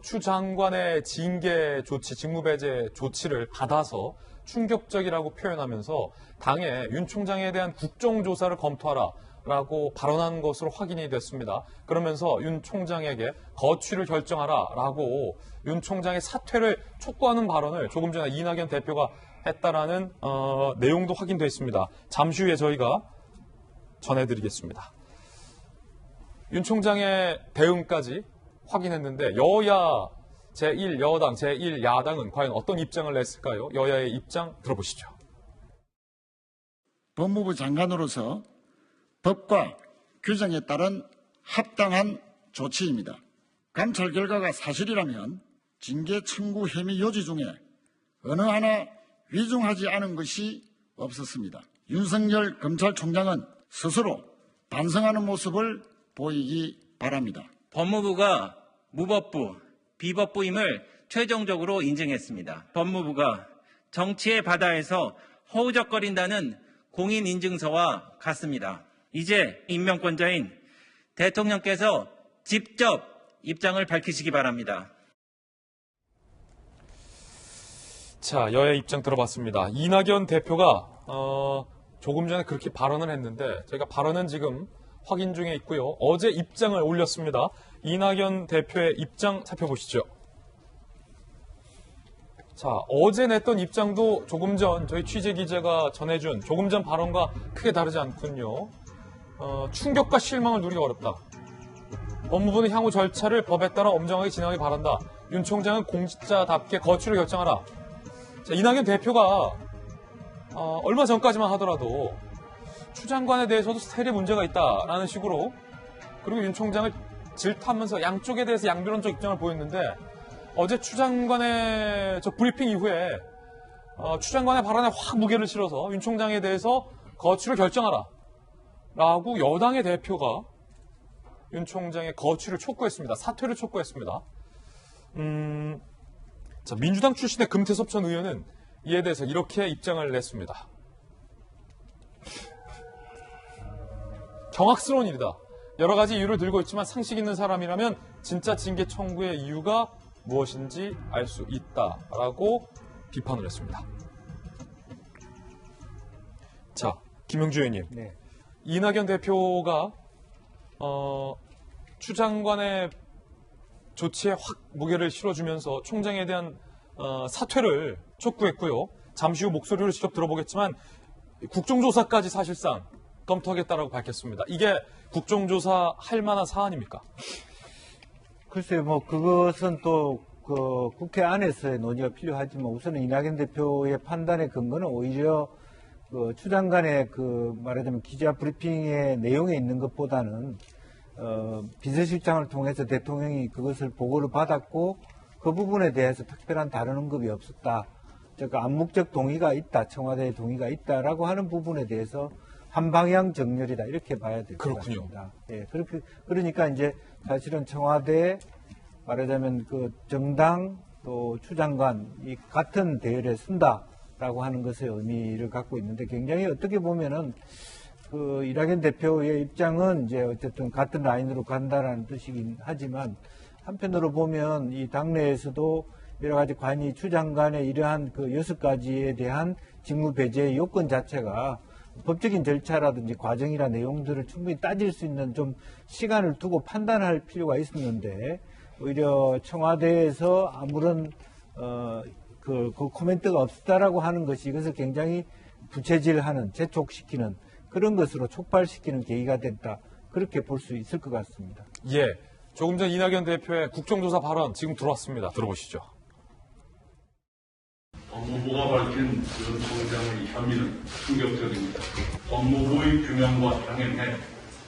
추 장관의 징계 조치, 직무배제 조치를 받아서 충격적이라고 표현하면서 당에 윤 총장에 대한 국정조사를 검토하라라고 발언한 것으로 확인이 됐습니다. 그러면서 윤 총장에게 거취를 결정하라라고 윤 총장의 사퇴를 촉구하는 발언을 조금 전에 이낙연 대표가 했다라는 내용도 확인됐습니다. 잠시 후에 저희가 전해드리겠습니다. 윤 총장의 대응까지 확인했는데 여야 제1여당, 제1야당은 과연 어떤 입장을 냈을까요? 여야의 입장 들어보시죠. 법무부 장관으로서 법과 규정에 따른 합당한 조치입니다. 감찰 결과가 사실이라면 징계 청구 혐의 요지 중에 어느 하나 위중하지 않은 것이 없었습니다. 윤석열 검찰총장은 스스로 반성하는 모습을 보이기 바랍니다. 법무부가 무법부, 비법부임을 최종적으로 인정했습니다. 법무부가 정치의 바다에서 허우적거린다는 공인인증서와 같습니다. 이제 임명권자인 대통령께서 직접 입장을 밝히시기 바랍니다. 자, 여야 입장 들어봤습니다. 이낙연 대표가 조금 전에 그렇게 발언을 했는데 저희가 발언은 지금 확인 중에 있고요. 어제 입장을 올렸습니다. 이낙연 대표의 입장 살펴보시죠. 자, 어제 냈던 입장도 조금 전 저희 취재 기자가 전해준 조금 전 발언과 크게 다르지 않군요. 충격과 실망을 누리기 어렵다. 법무부는 향후 절차를 법에 따라 엄정하게 진행하기 바란다. 윤 총장은 공직자답게 거취를 결정하라. 자, 이낙연 대표가 얼마 전까지만 하더라도 추 장관에 대해서도 스타일에 문제가 있다라는 식으로 그리고 윤 총장을 질타하면서 양쪽에 대해서 양변론적 입장을 보였는데 어제 추 장관의 저 브리핑 이후에 추 장관의 발언에 확 무게를 실어서 윤 총장에 대해서 거취를 결정하라 라고 여당의 대표가 윤 총장의 거취를 촉구했습니다. 사퇴를 촉구했습니다. 자, 민주당 출신의 금태섭 전 의원은 이에 대해서 이렇게 입장을 냈습니다. 경악스러운 일이다. 여러 가지 이유를 들고 있지만 상식 있는 사람이라면 진짜 징계 청구의 이유가 무엇인지 알 수 있다라고 비판을 했습니다. 자, 김영주 의원님. 네. 이낙연 대표가 추 장관의 조치에 확 무게를 실어주면서 총장에 대한 사퇴를 촉구했고요. 잠시 후 목소리를 직접 들어보겠지만 국정조사까지 사실상 검토하겠다라고 밝혔습니다. 이게 국정조사 할 만한 사안입니까? 글쎄요, 뭐 그것은 또 그 국회 안에서의 논의가 필요하지만 우선은 이낙연 대표의 판단의 근거는 오히려 그 추 장관의 그 말하자면 기자 브리핑의 내용에 있는 것보다는 비서실장을 통해서 대통령이 그것을 보고를 받았고 그 부분에 대해서 특별한 다른 언급이 없었다. 즉 암묵적 동의가 있다, 청와대의 동의가 있다라고 하는 부분에 대해서 한 방향 정렬이다 이렇게 봐야 될 것 같습니다. 예, 그러니까 이제 사실은 청와대 말하자면 그 정당 또 추 장관이 같은 대열에 쓴다라고 하는 것의 의미를 갖고 있는데 굉장히 어떻게 보면은 그 이낙연 대표의 입장은 이제 어쨌든 같은 라인으로 간다라는 뜻이긴 하지만 한편으로 보면 이 당내에서도 여러 가지 관이 추 장관의 이러한 그 6가지에 대한 직무 배제의 요건 자체가 법적인 절차라든지 과정이나 내용들을 충분히 따질 수 있는 좀 시간을 두고 판단할 필요가 있었는데 오히려 청와대에서 아무런 그 코멘트가 없다라고 하는 것이 이것을 굉장히 부채질하는 재촉시키는 그런 것으로 촉발시키는 계기가 됐다. 그렇게 볼 수 있을 것 같습니다. 예. 조금 전 이낙연 대표의 국정조사 발언 지금 들어왔습니다. 들어보시죠. 법무부가 밝힌 윤 총장의 혐의는 충격적입니다. 법무부의 규명과 당연해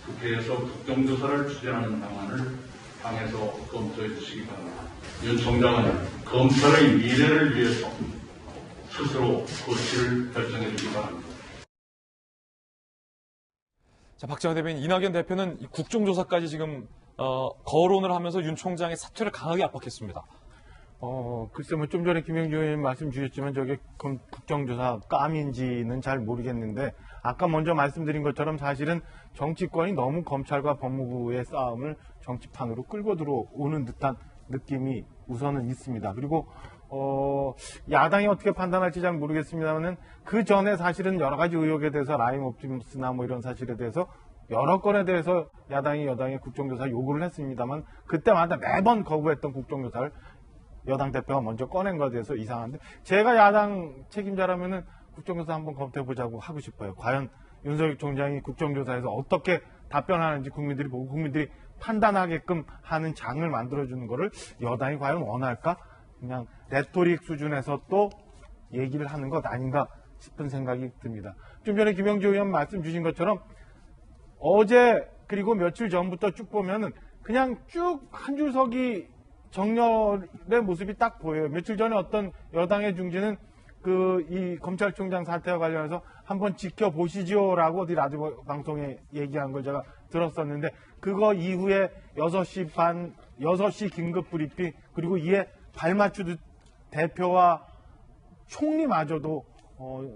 국회에서 국정조사를 추진하는 방안을 당에서 검토해 주시기 바랍니다. 윤 총장은 검찰의 미래를 위해서 스스로 거취를 결정해 주기 바랍니다. 자, 박정희 대변인, 이낙연 대표는 이 국정조사까지 지금 거론을 하면서 윤 총장의 사퇴를 강하게 압박했습니다. 글쎄 뭐 좀 전에 김영주 의원님 말씀 주셨지만 저게 국정조사 깜인지는 잘 모르겠는데 아까 먼저 말씀드린 것처럼 사실은 정치권이 너무 검찰과 법무부의 싸움을 정치판으로 끌고 들어오는 듯한 느낌이 우선은 있습니다. 그리고 야당이 어떻게 판단할지 잘 모르겠습니다만은 그 전에 사실은 여러 가지 의혹에 대해서 라임 옵티머스나 뭐 이런 사실에 대해서 여러 건에 대해서 야당이 여당의 국정조사 요구를 했습니다만 그때마다 매번 거부했던 국정조사를 여당 대표가 먼저 꺼낸 것에 대해서 이상한데 제가 야당 책임자라면은 국정조사 한번 검토해보자고 하고 싶어요. 과연 윤석열 총장이 국정조사에서 어떻게 답변하는지 국민들이 보고 국민들이 판단하게끔 하는 장을 만들어주는 거를 여당이 과연 원할까? 그냥 레토릭 수준에서 또 얘기를 하는 것 아닌가 싶은 생각이 듭니다. 좀 전에 김영주 의원 말씀 주신 것처럼 어제 그리고 며칠 전부터 쭉 보면은 그냥 쭉 한 줄 서기 정렬의 모습이 딱 보여요. 며칠 전에 어떤 여당의 중진은 이 검찰총장 사태와 관련해서 한번 지켜보시지요라고 어디 라디오 방송에 얘기한 걸 제가 들었었는데 그거 이후에 6시 긴급 브리핑 그리고 이에 발맞추듯 대표와 총리마저도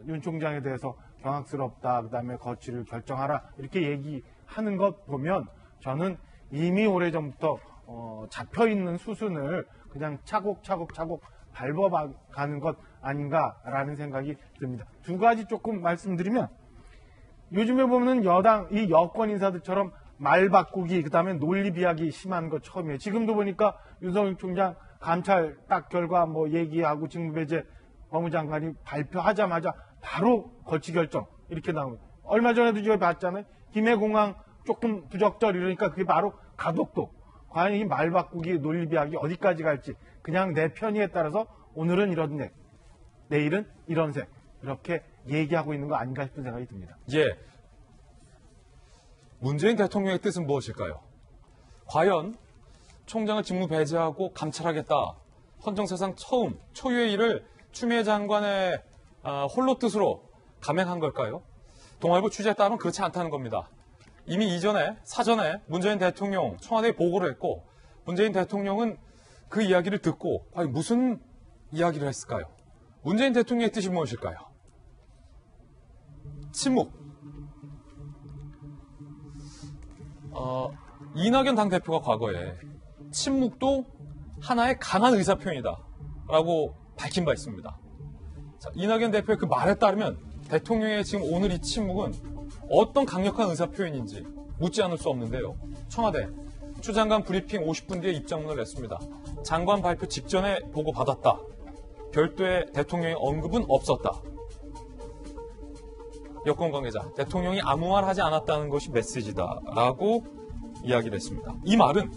윤 총장에 대해서 경악스럽다. 그다음에 거취를 결정하라. 이렇게 얘기하는 것 보면 저는 이미 오래전부터 잡혀있는 수순을 그냥 차곡차곡 밟아가는 것 아닌가라는 생각이 듭니다. 두 가지 조금 말씀드리면 요즘에 보면 이 여권 인사들처럼 말 바꾸기 그다음에 논리 비하기 심한 거 처음이에요. 지금도 보니까 윤석열 총장 감찰 딱 결과 뭐 얘기하고 직무배제 법무장관이 발표하자마자 바로 거치 결정 이렇게 나오고 얼마 전에도 저희 봤잖아요. 김해공항 조금 부적절 이러니까 그게 바로 가덕도. 과연 이 말 바꾸기 논리 비하기 어디까지 갈지 그냥 내 편의에 따라서 오늘은 이런 색 내일은 이런 색 이렇게 얘기하고 있는 거 아닌가 싶은 생각이 듭니다. 예. 문재인 대통령의 뜻은 무엇일까요? 과연 총장을 직무 배제하고 감찰하겠다. 헌정사상 처음 초유의 일을 추미애 장관의 홀로 뜻으로 감행한 걸까요? 동아일보 취재에 따르면 그렇지 않다는 겁니다. 이미 사전에 문재인 대통령 청와대에 보고를 했고 문재인 대통령은 그 이야기를 듣고 과연 무슨 이야기를 했을까요? 문재인 대통령의 뜻이 무엇일까요? 침묵. 이낙연 당대표가 과거에 침묵도 하나의 강한 의사표현이다라고 밝힌 바 있습니다. 자, 이낙연 대표의 그 말에 따르면 대통령의 지금 오늘 이 침묵은 어떤 강력한 의사표현인지 묻지 않을 수 없는데요. 청와대 추 장관 브리핑 50분 뒤에 입장문을 냈습니다. 장관 발표 직전에 보고받았다. 별도의 대통령의 언급은 없었다. 여권 관계자, 대통령이 아무 말 하지 않았다는 것이 메시지다라고 이야기를 했습니다. 이 말은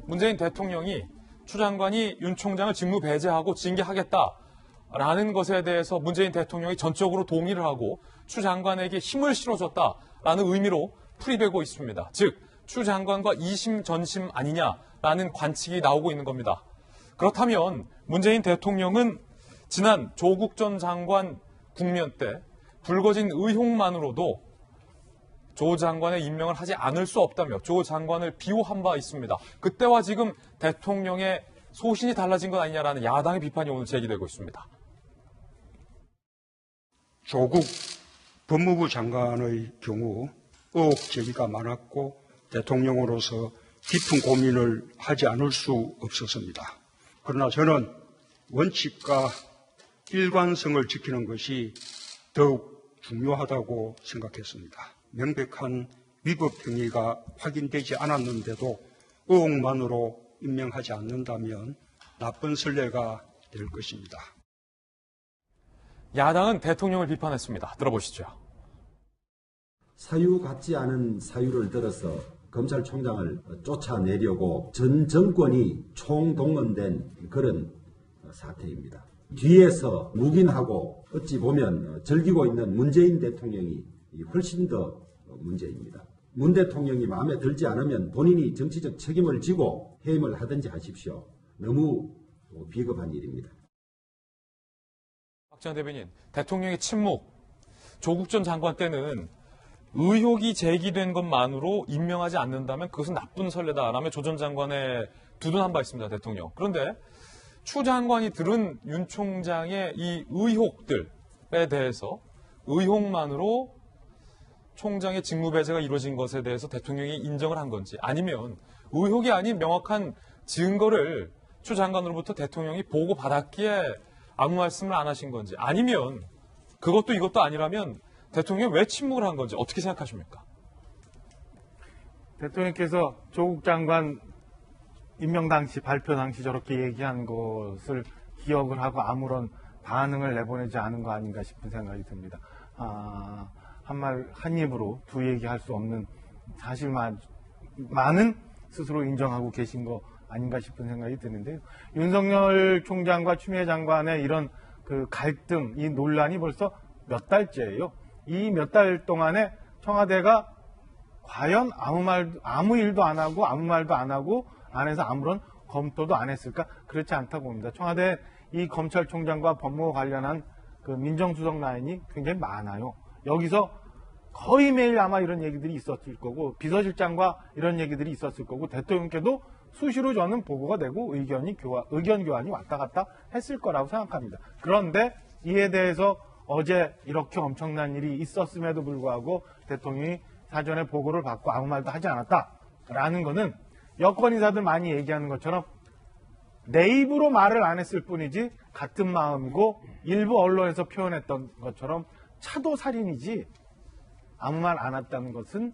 문재인 대통령이 추 장관이 윤 총장을 직무 배제하고 징계하겠다라는 것에 대해서 문재인 대통령이 전적으로 동의를 하고 추 장관에게 힘을 실어줬다라는 의미로 풀이되고 있습니다. 즉, 추 장관과 이심전심 아니냐라는 관측이 나오고 있는 겁니다. 그렇다면 문재인 대통령은 지난 조국 전 장관 국면 때 불거진 의혹만으로도 조 장관의 임명을 하지 않을 수 없다며 조 장관을 비호한 바 있습니다. 그때와 지금 대통령의 소신이 달라진 것 아니냐라는 야당의 비판이 오늘 제기되고 있습니다. 조국 법무부 장관의 경우 의혹 제기가 많았고 대통령으로서 깊은 고민을 하지 않을 수 없었습니다. 그러나 저는 원칙과 일관성을 지키는 것이 더욱 중요하다고 생각했습니다. 명백한 위법 행위가 확인되지 않았는데도 의혹만으로 임명하지 않는다면 나쁜 선례가 될 것입니다. 야당은 대통령을 비판했습니다. 들어보시죠. 사유 같지 않은 사유를 들어서 검찰총장을 쫓아내려고 전 정권이 총동원된 그런 사태입니다. 뒤에서 묵인하고 어찌 보면 즐기고 있는 문재인 대통령이 훨씬 더 문제입니다. 문 대통령이 마음에 들지 않으면 본인이 정치적 책임을 지고 해임을 하든지 하십시오. 너무 비겁한 일입니다. 박지원 대변인, 대통령의 침묵, 조국 전 장관 때는 의혹이 제기된 것만으로 임명하지 않는다면 그것은 나쁜 선례다라며 조 전 장관에 두둔한 바 있습니다. 대통령. 그런데 추 장관이 들은 윤 총장의 이 의혹들에 대해서 의혹만으로 총장의 직무 배제가 이루어진 것에 대해서 대통령이 인정을 한 건지 아니면 의혹이 아닌 명확한 증거를 추 장관으로부터 대통령이 보고받았기에 아무 말씀을 안 하신 건지 아니면 그것도 이것도 아니라면 대통령이 왜 침묵을 한 건지 어떻게 생각하십니까? 대통령께서 조국 장관 임명 당시 발표 당시 저렇게 얘기한 것을 기억을 하고 아무런 반응을 내보내지 않은 거 아닌가 싶은 생각이 듭니다. 한 입으로 두 얘기할 수 없는 사실만 많은 스스로 인정하고 계신 거 아닌가 싶은 생각이 드는데요. 윤석열 총장과 추미애 장관의 이런 그 갈등, 이 논란이 벌써 몇 달째예요. 이 몇 달 동안에 청와대가 과연 아무 일도 안 하고 아무 말도 안 하고 안에서 아무런 검토도 안 했을까? 그렇지 않다고 봅니다. 청와대 이 검찰총장과 법무와 관련한 그 민정수석 라인이 굉장히 많아요. 여기서 거의 매일 아마 이런 얘기들이 있었을 거고 비서실장과 이런 얘기들이 있었을 거고 대통령께도 수시로 저는 보고가 되고 의견 교환이 왔다 갔다 했을 거라고 생각합니다. 그런데 이에 대해서 어제 이렇게 엄청난 일이 있었음에도 불구하고 대통령이 사전에 보고를 받고 아무 말도 하지 않았다라는 거는 여권 인사들 많이 얘기하는 것처럼 내 입으로 말을 안 했을 뿐이지 같은 마음이고 일부 언론에서 표현했던 것처럼 차도살인이지 아무 말 안 했다는 것은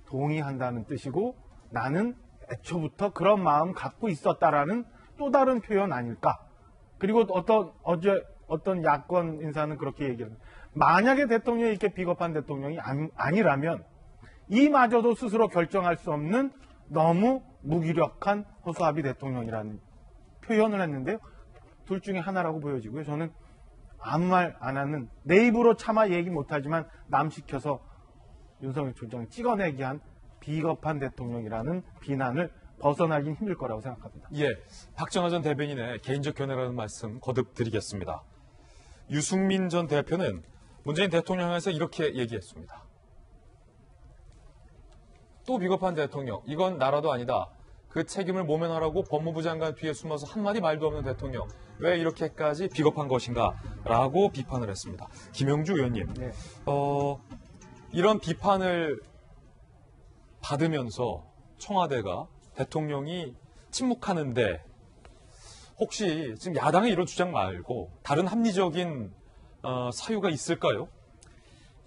동의한다는 뜻이고 나는 애초부터 그런 마음 갖고 있었다라는 또 다른 표현 아닐까. 그리고 어떤 야권 인사는 그렇게 얘기합니다. 만약에 대통령이 이렇게 비겁한 대통령이 아니라면 이마저도 스스로 결정할 수 없는 너무 무기력한 허수아비 대통령이라는 표현을 했는데요. 둘 중에 하나라고 보여지고요. 저는 아무 말 안 하는 내 입으로 차마 얘기 못하지만 남 시켜서 윤석열 총장을 찍어내기 한 비겁한 대통령이라는 비난을 벗어나긴 힘들 거라고 생각합니다. 예, 박정하 전 대변인의 개인적 견해라는 말씀 거듭 드리겠습니다. 유승민 전 대표는 문재인 대통령에서 이렇게 얘기했습니다. 또 비겁한 대통령, 이건 나라도 아니다. 그 책임을 모면하라고 법무부 장관 뒤에 숨어서 한마디 말도 없는 대통령, 왜 이렇게까지 비겁한 것인가? 라고 비판을 했습니다. 김영주 의원님, 네. 이런 비판을 받으면서 청와대가 대통령이 침묵하는데 혹시 지금 야당의 이런 주장 말고 다른 합리적인 사유가 있을까요?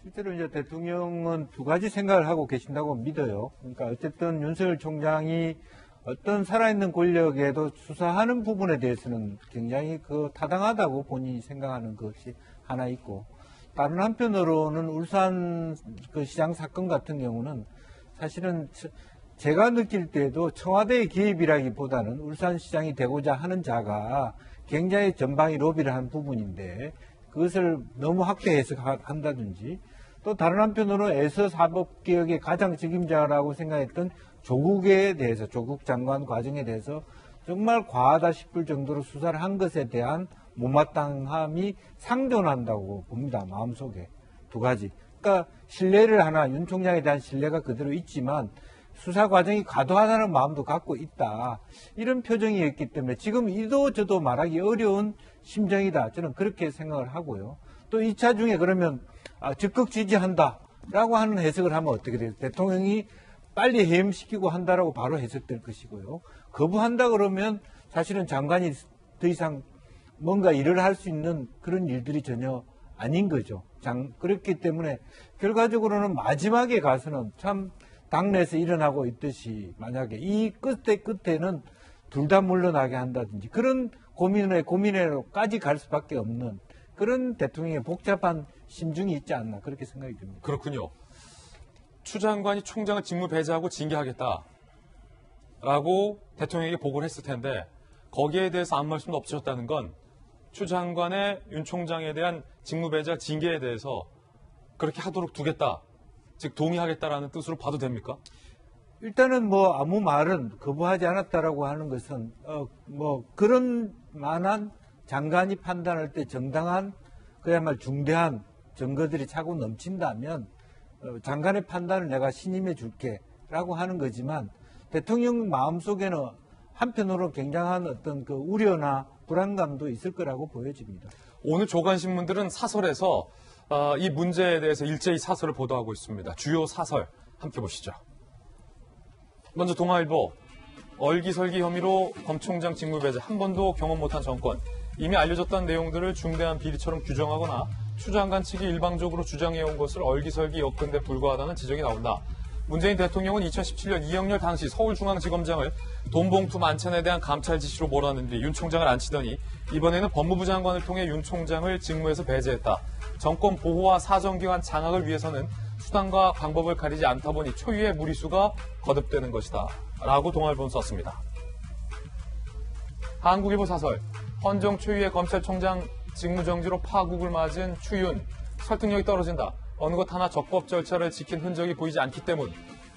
실제로 이제 대통령은 두 가지 생각을 하고 계신다고 믿어요. 그러니까 어쨌든 윤석열 총장이 어떤 살아있는 권력에도 수사하는 부분에 대해서는 굉장히 타당하다고 본인이 생각하는 것이 하나 있고, 다른 한편으로는 울산 시장 사건 같은 경우는 사실은 제가 느낄 때도 청와대의 개입이라기보다는 울산시장이 되고자 하는 자가 굉장히 전방위 로비를 한 부분인데 그것을 너무 확대 해석한다든지, 또 다른 한편으로는 애서 사법개혁의 가장 책임자라고 생각했던 조국에 대해서, 조국 장관 과정에 대해서 정말 과하다 싶을 정도로 수사를 한 것에 대한 못마땅함이 상존한다고 봅니다. 마음속에. 두 가지. 그러니까 신뢰를 윤 총장에 대한 신뢰가 그대로 있지만 수사 과정이 과도하다는 마음도 갖고 있다. 이런 표정이었기 때문에 지금 이도 저도 말하기 어려운 심정이다. 저는 그렇게 생각을 하고요. 또 2차 중에 그러면 적극 지지한다라고 하는 해석을 하면 어떻게 돼요? 대통령이 빨리 해임시키고 한다라고 바로 해석될 것이고요. 거부한다 그러면 사실은 장관이 더 이상 뭔가 일을 할 수 있는 그런 일들이 전혀 아닌 거죠. 그렇기 때문에 결과적으로는 마지막에 가서는 참 당내에서 일어나고 있듯이 만약에 이 끝에는 둘 다 물러나게 한다든지 그런 고민에까지 갈 수밖에 없는 그런 대통령의 복잡한 심중이 있지 않나 그렇게 생각이 듭니다. 그렇군요. 추 장관이 총장을 직무 배제하고 징계하겠다라고 대통령에게 보고를 했을 텐데 거기에 대해서 아무 말씀도 없으셨다는 건 추 장관의 윤 총장에 대한 직무 배제 징계에 대해서 그렇게 하도록 두겠다, 즉 동의하겠다라는 뜻으로 봐도 됩니까? 일단은 아무 말은 거부하지 않았다라고 하는 것은 그런 만한 장관이 판단할 때 정당한 그야말로 중대한 증거들이 차고 넘친다면 장관의 판단을 내가 신임해 줄게라고 하는 거지만 대통령 마음속에는 한편으로 굉장한 어떤 우려나 불안감도 있을 거라고 보여집니다. 오늘 조간신문들은 사설에서 이 문제에 대해서 일제히 사설을 보도하고 있습니다. 주요 사설 함께 보시죠. 먼저 동아일보, 얼기설기 혐의로 검 총장 직무배제 한 번도 경험 못한 정권, 이미 알려졌던 내용들을 중대한 비리처럼 규정하거나 추 장관 측이 일방적으로 주장해온 것을 얼기설기 엮은데 불과하다는 지적이 나온다. 문재인 대통령은 2017년 이영렬 당시 서울중앙지검장을 돈봉투 만찬에 대한 감찰 지시로 몰아낸 뒤 윤 총장을 안치더니 이번에는 법무부 장관을 통해 윤 총장을 직무에서 배제했다. 정권 보호와 사정기관 장악을 위해서는 수단과 방법을 가리지 않다 보니 초유의 무리수가 거듭되는 것이다. 라고 동아일보는 썼습니다. 한국일보 사설, 헌정 초유의 검찰총장 직무정지로 파국을 맞은 추윤, 설득력이 떨어진다. 어느 것 하나 적법 절차를 지킨 흔적이 보이지 않기 때문,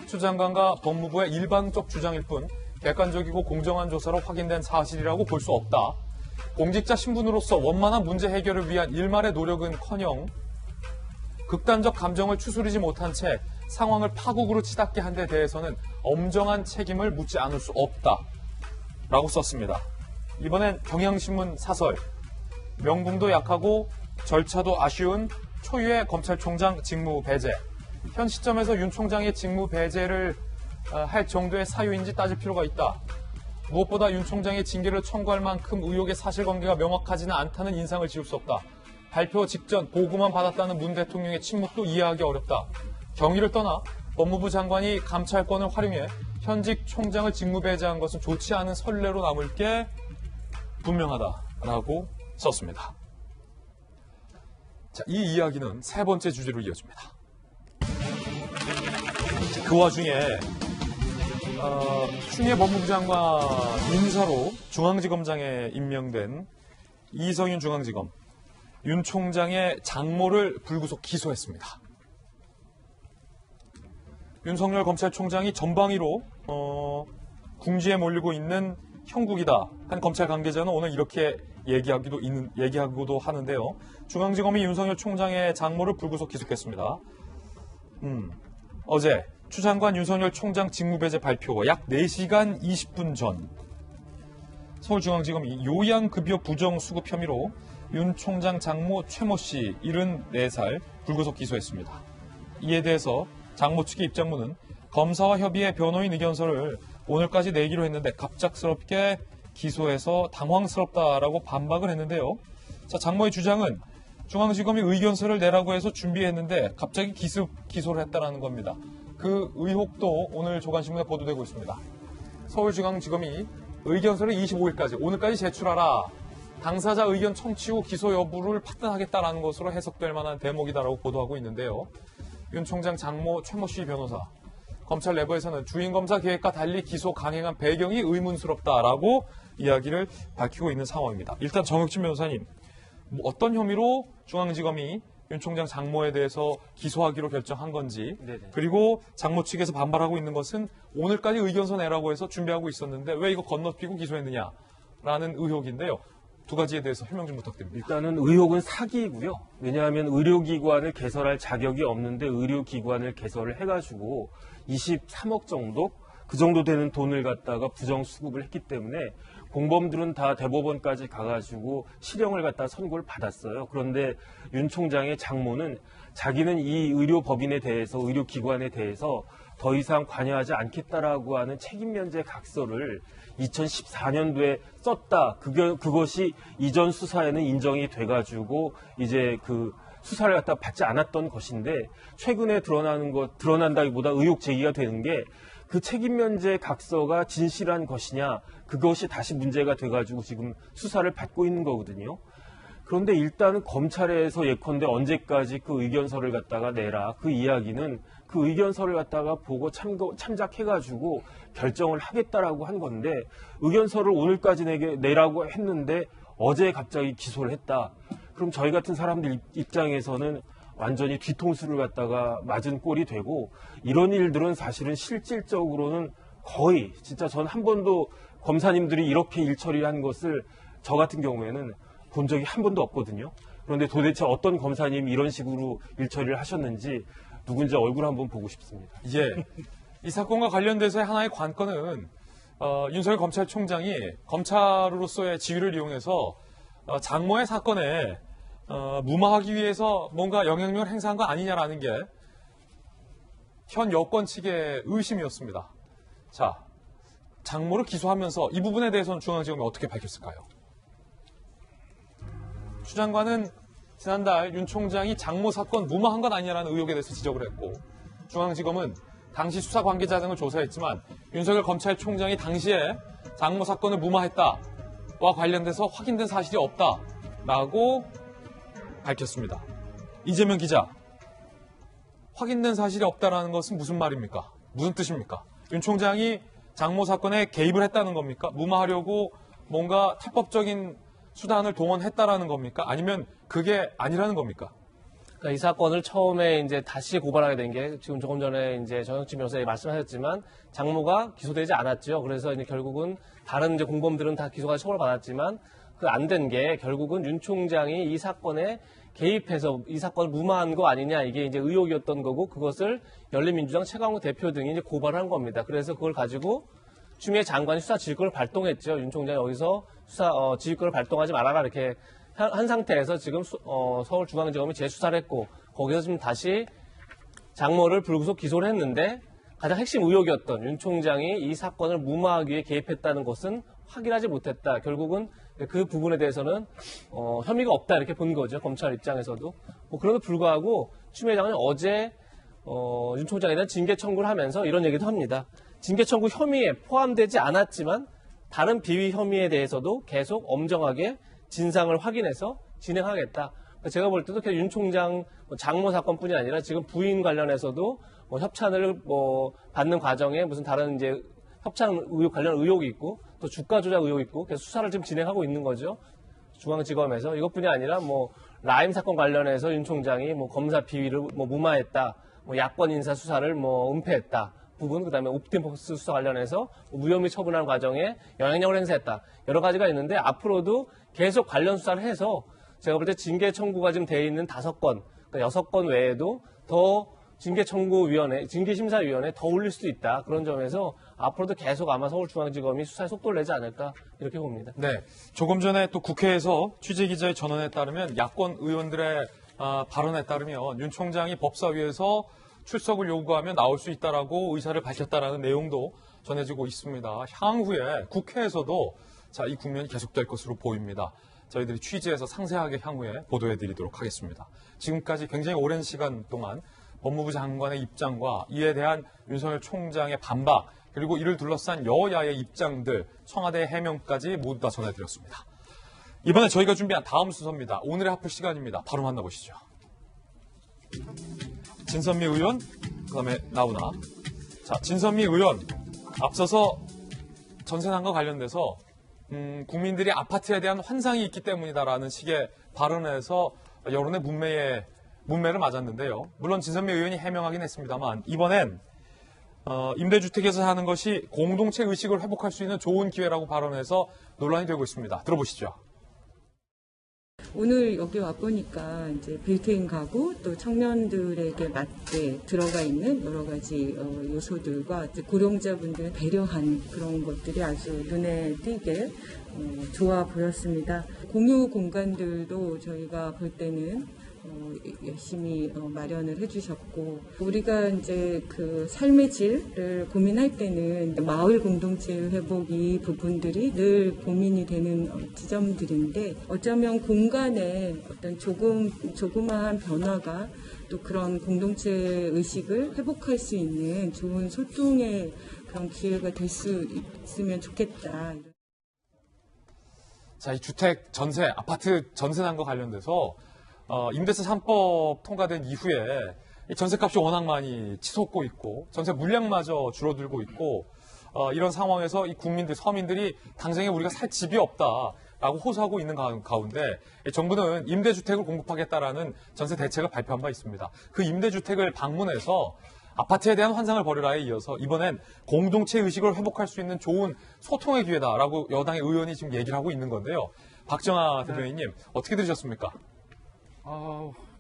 추 장관과 법무부의 일방적 주장일 뿐 객관적이고 공정한 조사로 확인된 사실이라고 볼 수 없다. 공직자 신분으로서 원만한 문제 해결을 위한 일말의 노력은커녕 극단적 감정을 추스리지 못한 채 상황을 파국으로 치닫게 한 데 대해서는 엄정한 책임을 묻지 않을 수 없다. 라고 썼습니다. 이번엔 경향신문 사설, 명분도 약하고 절차도 아쉬운 초유의 검찰총장 직무 배제. 현 시점에서 윤 총장의 직무 배제를 할 정도의 사유인지 따질 필요가 있다. 무엇보다 윤 총장의 징계를 청구할 만큼 의혹의 사실관계가 명확하지는 않다는 인상을 지울 수 없다. 발표 직전 보고만 받았다는 문 대통령의 침묵도 이해하기 어렵다. 경위를 떠나 법무부 장관이 감찰권을 활용해 현직 총장을 직무 배제한 것은 좋지 않은 선례로 남을 게 분명하다라고 썼습니다. 자, 이 이야기는 세 번째 주제로 이어집니다. 그 와중에 추미애 법무부 장관 인사로 중앙지검장에 임명된 이성윤 중앙지검 윤 총장의 장모를 불구속 기소했습니다. 윤석열 검찰총장이 전방위로 궁지에 몰리고 있는 형국이다 한 검찰 관계자는 오늘 이렇게 얘기하기도 하는데요. 중앙지검이 윤석열 총장의 장모를 불구속 기소했습니다. 어제 추 장관 윤석열 총장 직무배제 발표가 약 4시간 20분 전 서울중앙지검이 요양급여 부정수급 혐의로 윤 총장 장모 최모 씨 74살 불구속 기소했습니다. 이에 대해서 장모 측의 입장문은 검사와 협의해 변호인 의견서를 오늘까지 내기로 했는데 갑작스럽게 기소해서 당황스럽다라고 반박을 했는데요. 자, 장모의 주장은 중앙지검이 의견서를 내라고 해서 준비했는데 갑자기 기소를 했다라는 겁니다. 그 의혹도 오늘 조간신문에 보도되고 있습니다. 서울중앙지검이 의견서를 25일까지 오늘까지 제출하라. 당사자 의견 청취 후 기소 여부를 판단하겠다라는 것으로 해석될 만한 대목이다라고 보도하고 있는데요. 윤 총장 장모 최모 씨 변호사. 검찰 내부에서는 주인검사 계획과 달리 기소 강행한 배경이 의문스럽다라고 이야기를 밝히고 있는 상황입니다. 일단 정혁진 변호사님, 어떤 혐의로 중앙지검이 윤 총장 장모에 대해서 기소하기로 결정한 건지, 네네. 그리고 장모 측에서 반발하고 있는 것은 오늘까지 의견서 내라고 해서 준비하고 있었는데 왜 이거 건너뛰고 기소했느냐라는 의혹인데요. 두 가지에 대해서 설명 좀 부탁드립니다. 일단은 의혹은 사기이고요. 왜냐하면 의료기관을 개설할 자격이 없는데 의료기관을 개설을 해가지고 23억 정도? 그 정도 되는 돈을 갖다가 부정수급을 했기 때문에 공범들은 다 대법원까지 가가지고 실형을 갖다 선고를 받았어요. 그런데 윤 총장의 장모는 자기는 이 의료법인에 대해서, 의료기관에 대해서 더 이상 관여하지 않겠다라고 하는 책임면제 각서를 2014년도에 썼다. 그것이 이전 수사에는 인정이 돼가지고 이제 그 수사를 갖다 받지 않았던 것인데 최근에 드러난다기보다 의혹 제기가 되는 게 그 책임면제 각서가 진실한 것이냐, 그것이 다시 문제가 돼가지고 지금 수사를 받고 있는 거거든요. 그런데 일단은 검찰에서 예컨대 언제까지 그 의견서를 갖다가 내라. 그 이야기는 그 의견서를 갖다가 보고 참작해가지고 결정을 하겠다라고 한 건데 의견서를 오늘까지 내라고 했는데 어제 갑자기 기소를 했다. 그럼 저희 같은 사람들 입장에서는 완전히 뒤통수를 갖다가 맞은 꼴이 되고 이런 일들은 사실은 실질적으로는 거의 진짜 전 한 번도 검사님들이 이렇게 일 처리한 것을 저 같은 경우에는 본 적이 한 번도 없거든요. 그런데 도대체 어떤 검사님이 이런 식으로 일 처리를 하셨는지 누군지 얼굴 한번 보고 싶습니다. 예. 이 사건과 관련돼서의 하나의 관건은 윤석열 검찰총장이 검찰로서의 지위를 이용해서 장모의 사건에 무마하기 위해서 뭔가 영향력을 행사한 거 아니냐라는 게 현 여권 측의 의심이었습니다. 자, 장모를 기소하면서 이 부분에 대해서는 중앙지검이 어떻게 밝혔을까요? 추 장관은 지난달 윤 총장이 장모 사건 무마한 건 아니냐라는 의혹에 대해서 지적을 했고 중앙지검은 당시 수사 관계자 등을 조사했지만 윤석열 검찰총장이 당시에 장모 사건을 무마했다와 관련돼서 확인된 사실이 없다라고 밝혔습니다. 이재명 기자, 확인된 사실이 없다라는 것은 무슨 말입니까? 무슨 뜻입니까? 윤 총장이 장모 사건에 개입을 했다는 겁니까? 무마하려고 뭔가 탈법적인 수단을 동원했다라는 겁니까? 아니면 그게 아니라는 겁니까? 그러니까 이 사건을 처음에 이제 다시 고발하게 된 게 지금 조금 전에 이제 정혁진 변호사님 말씀하셨지만 장모가 기소되지 않았죠. 그래서 이제 결국은 다른 이제 공범들은 다 기소가 처벌받았지만 그 안 된 게 결국은 윤 총장이 이 사건에 개입해서 이 사건을 무마한 거 아니냐 이게 이제 의혹이었던 거고 그것을 열린민주당 최강욱 대표 등이 이제 고발한 겁니다. 그래서 그걸 가지고 추미애 장관이 수사 지휘권을 발동했죠. 윤 총장이 여기서 수사 지휘권을 발동하지 말아라 이렇게 한 상태에서 지금 서울중앙지검이 재수사를 했고 거기서 지금 다시 장모를 불구속 기소를 했는데 가장 핵심 의혹이었던 윤 총장이 이 사건을 무마하기 위해 개입했다는 것은 확인하지 못했다. 결국은 그 부분에 대해서는 혐의가 없다 이렇게 본 거죠. 검찰 입장에서도. 뭐 그럼에도 불구하고 추미애 장관이 어제 윤 총장에 대한 징계 청구를 하면서 이런 얘기도 합니다. 징계 청구 혐의에 포함되지 않았지만 다른 비위 혐의에 대해서도 계속 엄정하게 진상을 확인해서 진행하겠다. 제가 볼 때도 윤 총장 장모 사건뿐이 아니라 지금 부인 관련해서도 협찬을 받는 과정에 무슨 다른 이제 협찬 의혹 관련 의혹이 있고 또 주가 조작 의혹이 있고 계속 수사를 지금 진행하고 있는 거죠. 중앙지검에서 이것뿐이 아니라 라임 사건 관련해서 윤 총장이 검사 비위를 무마했다, 야권 인사 수사를 은폐했다 부분, 그다음에 옵티머스 수사 관련해서 무혐의 처분하는 과정에 영향력을 행사했다 여러 가지가 있는데 앞으로도 계속 관련 수사를 해서 제가 볼 때 징계 청구가 지금 돼 있는 5건, 그러니까 6건 외에도 더 징계심사위원회 더 올릴 수도 있다. 그런 점에서 앞으로도 계속 아마 서울중앙지검이 수사에 속도를 내지 않을까 이렇게 봅니다. 네, 조금 전에 또 국회에서 취재기자의 전언에 따르면 야권 의원들의 발언에 따르면 윤 총장이 법사위에서 출석을 요구하면 나올 수 있다라고 의사를 밝혔다라는 내용도 전해지고 있습니다. 향후에 국회에서도 이 국면이 계속될 것으로 보입니다. 저희들이 취재해서 상세하게 향후에 보도해드리도록 하겠습니다. 지금까지 굉장히 오랜 시간 동안 법무부 장관의 입장과 이에 대한 윤석열 총장의 반박, 그리고 이를 둘러싼 여야의 입장들, 청와대의 해명까지 모두 다 전해드렸습니다. 이번에 저희가 준비한 다음 순서입니다. 오늘의 하플 시간입니다. 바로 만나보시죠. 진선미 의원, 그다음에 나훈아. 진선미 의원, 앞서서 전세난과 관련돼서 국민들이 아파트에 대한 환상이 있기 때문이다라는 식의 발언에서 여론의 문매를 맞았는데요. 물론 진선미 의원이 해명하긴 했습니다만 이번엔 임대주택에서 사는 것이 공동체 의식을 회복할 수 있는 좋은 기회라고 발언해서 논란이 되고 있습니다. 들어보시죠. 오늘 여기 와보니까 이제 빌트인 가구 또 청년들에게 맞게 들어가 있는 여러 가지 요소들과 고령자분들을 배려한 그런 것들이 아주 눈에 띄게 좋아 보였습니다. 공유 공간들도 저희가 볼 때는 열심히 마련을 해주셨고, 우리가 이제 그 삶의 질을 고민할 때는 마을 공동체 회복 이 부분들이 늘 고민이 되는 지점들인데, 어쩌면 공간의 어떤 조그마한 변화가 또 그런 공동체 의식을 회복할 수 있는 좋은 소통의 그런 기회가 될 수 있으면 좋겠다. 이 주택 전세, 아파트 전세 난과 관련돼서 임대차 3법 통과된 이후에 전세값이 워낙 많이 치솟고 있고 전세 물량마저 줄어들고 있고 이런 상황에서 이 국민들, 서민들이 당장에 우리가 살 집이 없다라고 호소하고 있는 가운데 정부는 임대주택을 공급하겠다라는 전세 대책을 발표한 바 있습니다. 그 임대주택을 방문해서 아파트에 대한 환상을 버리라에 이어서 이번엔 공동체 의식을 회복할 수 있는 좋은 소통의 기회다라고 여당의 의원이 지금 얘기를 하고 있는 건데요. 박정아 대변인님, 어떻게 들으셨습니까?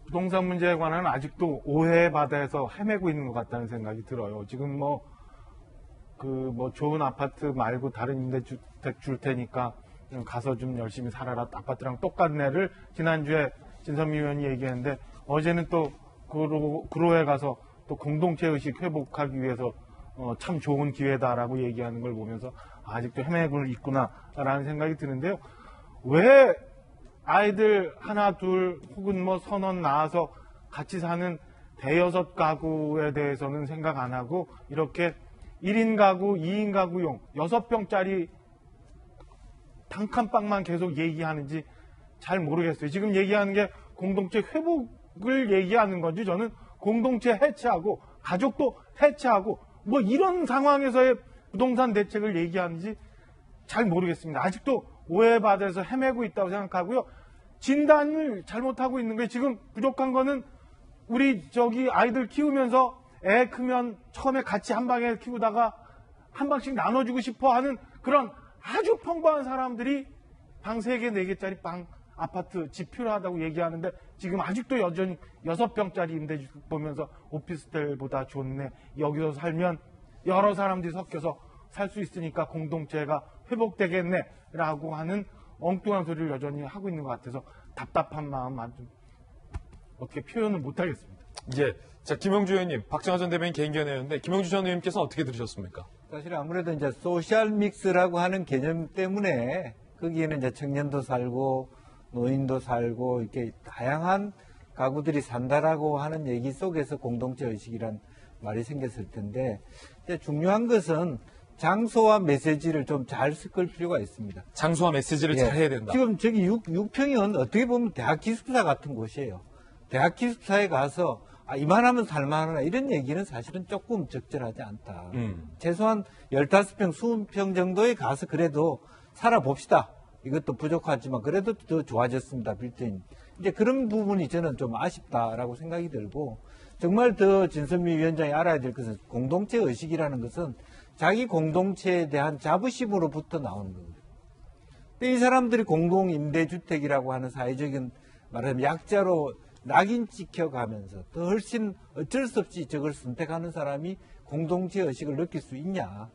부동산 문제에 관한 아직도 오해의 바다에서 헤매고 있는 것 같다는 생각이 들어요. 지금 좋은 아파트 말고 다른 임대주택 줄 테니까 가서 좀 열심히 살아라. 아파트랑 똑같네를 지난주에 진선미 의원이 얘기했는데, 어제는 또 구로에 가서 또 공동체 의식 회복하기 위해서 참 좋은 기회다라고 얘기하는 걸 보면서 아직도 헤매고 있구나라는 생각이 드는데요. 왜 아이들 하나, 둘 혹은 선원 낳아서 같이 사는 대여섯 가구에 대해서는 생각 안 하고 이렇게 1인 가구, 2인 가구용 6평짜리 단칸방만 계속 얘기하는지 잘 모르겠어요. 지금 얘기하는 게 공동체 회복을 얘기하는 건지, 저는 공동체 해체하고 가족도 해체하고 이런 상황에서의 부동산 대책을 얘기하는지 잘 모르겠습니다. 아직도 오해받아서 헤매고 있다고 생각하고요. 진단을 잘못하고 있는 거예요. 지금 부족한 거는 우리 아이들 키우면서 애 크면 처음에 같이 한 방에 키우다가 한 방씩 나눠주고 싶어 하는 그런 아주 평범한 사람들이 방 3개, 4개짜리 방, 아파트, 집 필요하다고 얘기하는데 지금 아직도 여전히 6평짜리 임대주택 보면서 오피스텔보다 좋네. 여기서 살면 여러 사람들이 섞여서 살 수 있으니까 공동체가 회복되겠네. 라고 하는 엉뚱한 소리를 여전히 하고 있는 것 같아서 답답한 마음 아주 어떻게 표현을 못하겠습니다. 예. 자, 김영주 의원님, 박정하 전 대변인 개인견이었는데 김영주 전 의원님께서 어떻게 들으셨습니까? 사실 아무래도 이제 소셜 믹스라고 하는 개념 때문에 거기에는 이제 청년도 살고 노인도 살고 이렇게 다양한 가구들이 산다라고 하는 얘기 속에서 공동체 의식이란 말이 생겼을 텐데 중요한 것은 장소와 메시지를 좀 잘 섞을 필요가 있습니다. 장소와 메시지를 잘 해야 된다. 지금 저기 육평은 어떻게 보면 대학 기숙사 같은 곳이에요. 대학 기숙사에 가서 이만하면 살만하나 이런 얘기는 사실은 조금 적절하지 않다. 최소한 15평, 20평 정도에 가서 그래도 살아봅시다. 이것도 부족하지만 그래도 더 좋아졌습니다. 빌트인. 이제 그런 부분이 저는 좀 아쉽다라고 생각이 들고 정말 더 진선미 위원장이 알아야 될 것은 공동체 의식이라는 것은 자기 공동체에 대한 자부심으로부터 나오는 겁니다. 근데 이 사람들이 공동임대주택이라고 하는 사회적인 말하자면 약자로 낙인 찍혀가면서 더 훨씬 어쩔 수 없이 저걸 선택하는 사람이 공동체 의식을 느낄 수 있냐.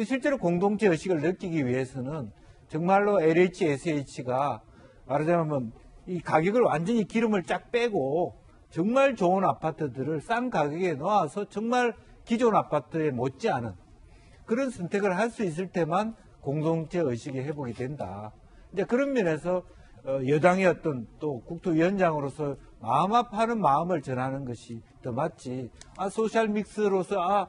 실제로 공동체 의식을 느끼기 위해서는 정말로 LHSH가 말하자면 이 가격을 완전히 기름을 쫙 빼고 정말 좋은 아파트들을 싼 가격에 놓아서 정말 기존 아파트에 못지않은 그런 선택을 할 수 있을 때만 공동체 의식이 회복이 된다. 이제 그런 면에서 여당의 어떤 또 국토위원장으로서 마음 아파하는 마음을 전하는 것이 더 맞지. 소셜 믹스로서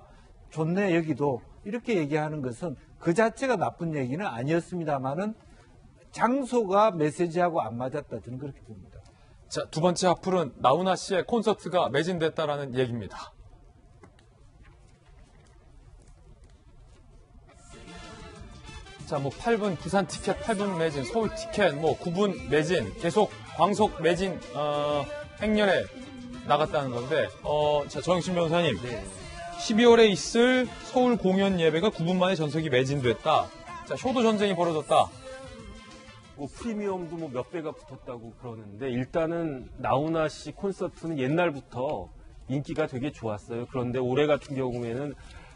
좋네 여기도 이렇게 얘기하는 것은 그 자체가 나쁜 얘기는 아니었습니다만은 장소가 메시지하고 안 맞았다. 저는 그렇게 봅니다. 자, 두 번째 악플은 나훈아 씨의 콘서트가 매진됐다라는 얘기입니다. 자, 8분 부산 티켓 8분 매진, 서울 티켓 9분 매진, 계속 광속 매진 행렬에 나갔다는 건데, 자, 정영신 변호사님, 12월에 있을 서울 공연 예배가 9분 만에 전석이 매진됐다. 자, 효도 전쟁이 벌어졌다. 프리미엄도 몇 배가 붙었다고 그러는데 일단은 나훈아 씨 콘서트는 옛날부터 인기가 되게 좋았어요. 그런데 올해 같은 경우에는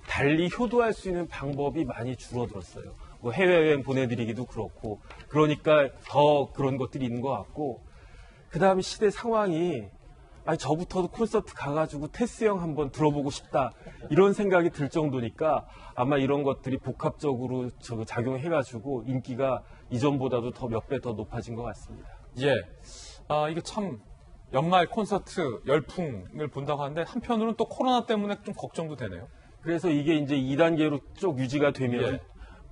달리 효도할 수 있는 방법이 많이 줄어들었어요. 해외여행 보내드리기도 그렇고 그러니까 더 그런 것들이 있는 것 같고 그 다음에 시대 상황이 저부터도 콘서트 가가지고 테스 형 한번 들어보고 싶다 이런 생각이 들 정도니까 아마 이런 것들이 복합적으로 작용해가지고 인기가 이전보다도 더 몇 배 더 높아진 것 같습니다. 예, 이게 참 연말 콘서트 열풍을 본다고 하는데 한편으로는 또 코로나 때문에 좀 걱정도 되네요. 그래서 이게 이제 2단계로 쭉 유지가 되면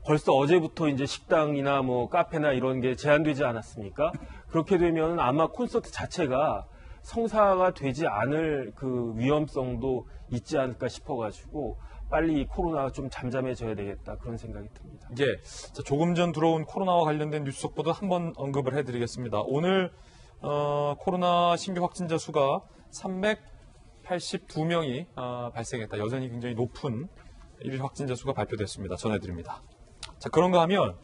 벌써 어제부터 이제 식당이나 카페나 이런 게 제한되지 않았습니까? 그렇게 되면 아마 콘서트 자체가 성사가 되지 않을 그 위험성도 있지 않을까 싶어가지고 빨리 이 코로나가 좀 잠잠해져야 되겠다 그런 생각이 듭니다. 예, 자, 조금 전 들어온 코로나와 관련된 뉴스 속보도 한번 언급을 해드리겠습니다. 오늘 코로나 신규 확진자 수가 382명이 발생했다. 여전히 굉장히 높은 일 확진자 수가 발표됐습니다. 전해드립니다. 자, 그런가 하면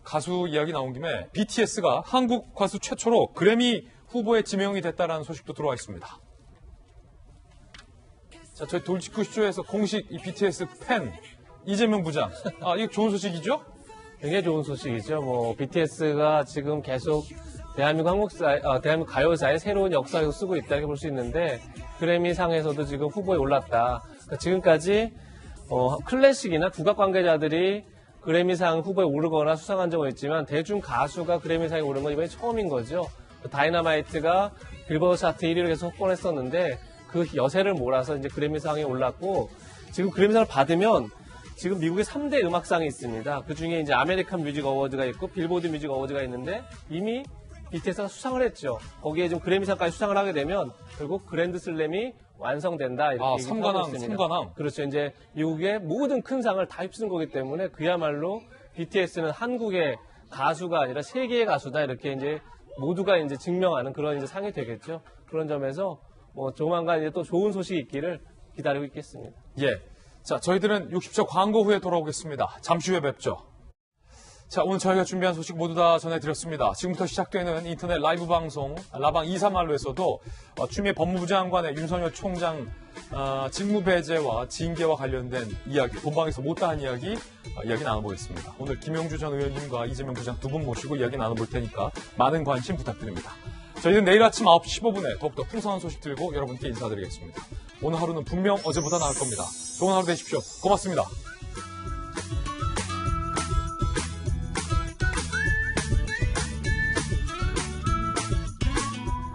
가수 이야기 나온 김에 BTS가 한국 가수 최초로 그래미 후보에 지명이 됐다는 소식도 들어와 있습니다. 자, 저희 돌직구쇼에서 공식 이 BTS 팬 이재명 부장. 이거 좋은 소식이죠? 굉장히 좋은 소식이죠. BTS가 지금 계속 대한민국 대한민국 가요사의 새로운 역사를 쓰고 있다 이렇게 볼 수 있는데 그래미상에서도 지금 후보에 올랐다. 그러니까 지금까지 클래식이나 국악 관계자들이 그래미상 후보에 오르거나 수상한 적은 있지만 대중 가수가 그래미상에 오른 건 이번이 처음인 거죠. 다이너마이트가 빌보드 차트 1위를 계속 확보했었는데 그 여세를 몰아서 이제 그래미상에 올랐고 지금 그래미상을 받으면 지금 미국의 3대 음악상이 있습니다. 그 중에 이제 아메리칸 뮤직 어워드가 있고 빌보드 뮤직 어워드가 있는데 이미 BTS가 수상을 했죠. 거기에 좀 그래미상까지 수상을 하게 되면 결국 그랜드 슬램이 완성된다 이렇게 얘기하고 있습니다. 3관왕. 그렇죠. 이제 미국의 모든 큰 상을 다 휩쓰는 거기 때문에 그야말로 BTS는 한국의 가수가 아니라 세계의 가수다 이렇게 이제 모두가 이제 증명하는 그런 이제 상이 되겠죠. 그런 점에서 조만간 이제 또 좋은 소식이 있기를 기다리고 있겠습니다. 예. 자, 저희들은 60초 광고 후에 돌아오겠습니다. 잠시 후에 뵙죠. 자, 오늘 저희가 준비한 소식 모두 다 전해드렸습니다. 지금부터 시작되는 인터넷 라이브 방송 라방 2사말로에서도 추미애 법무부 장관의 윤석열 총장 직무 배제와 징계와 관련된 이야기, 본방에서 못다한 이야기 나눠보겠습니다. 오늘 김용주 전 의원님과 이재명 부장 두 분 모시고 이야기 나눠볼 테니까 많은 관심 부탁드립니다. 저희는 내일 아침 9시 15분에 더욱더 풍성한 소식 들고 여러분께 인사드리겠습니다. 오늘 하루는 분명 어제보다 나을 겁니다. 좋은 하루 되십시오. 고맙습니다.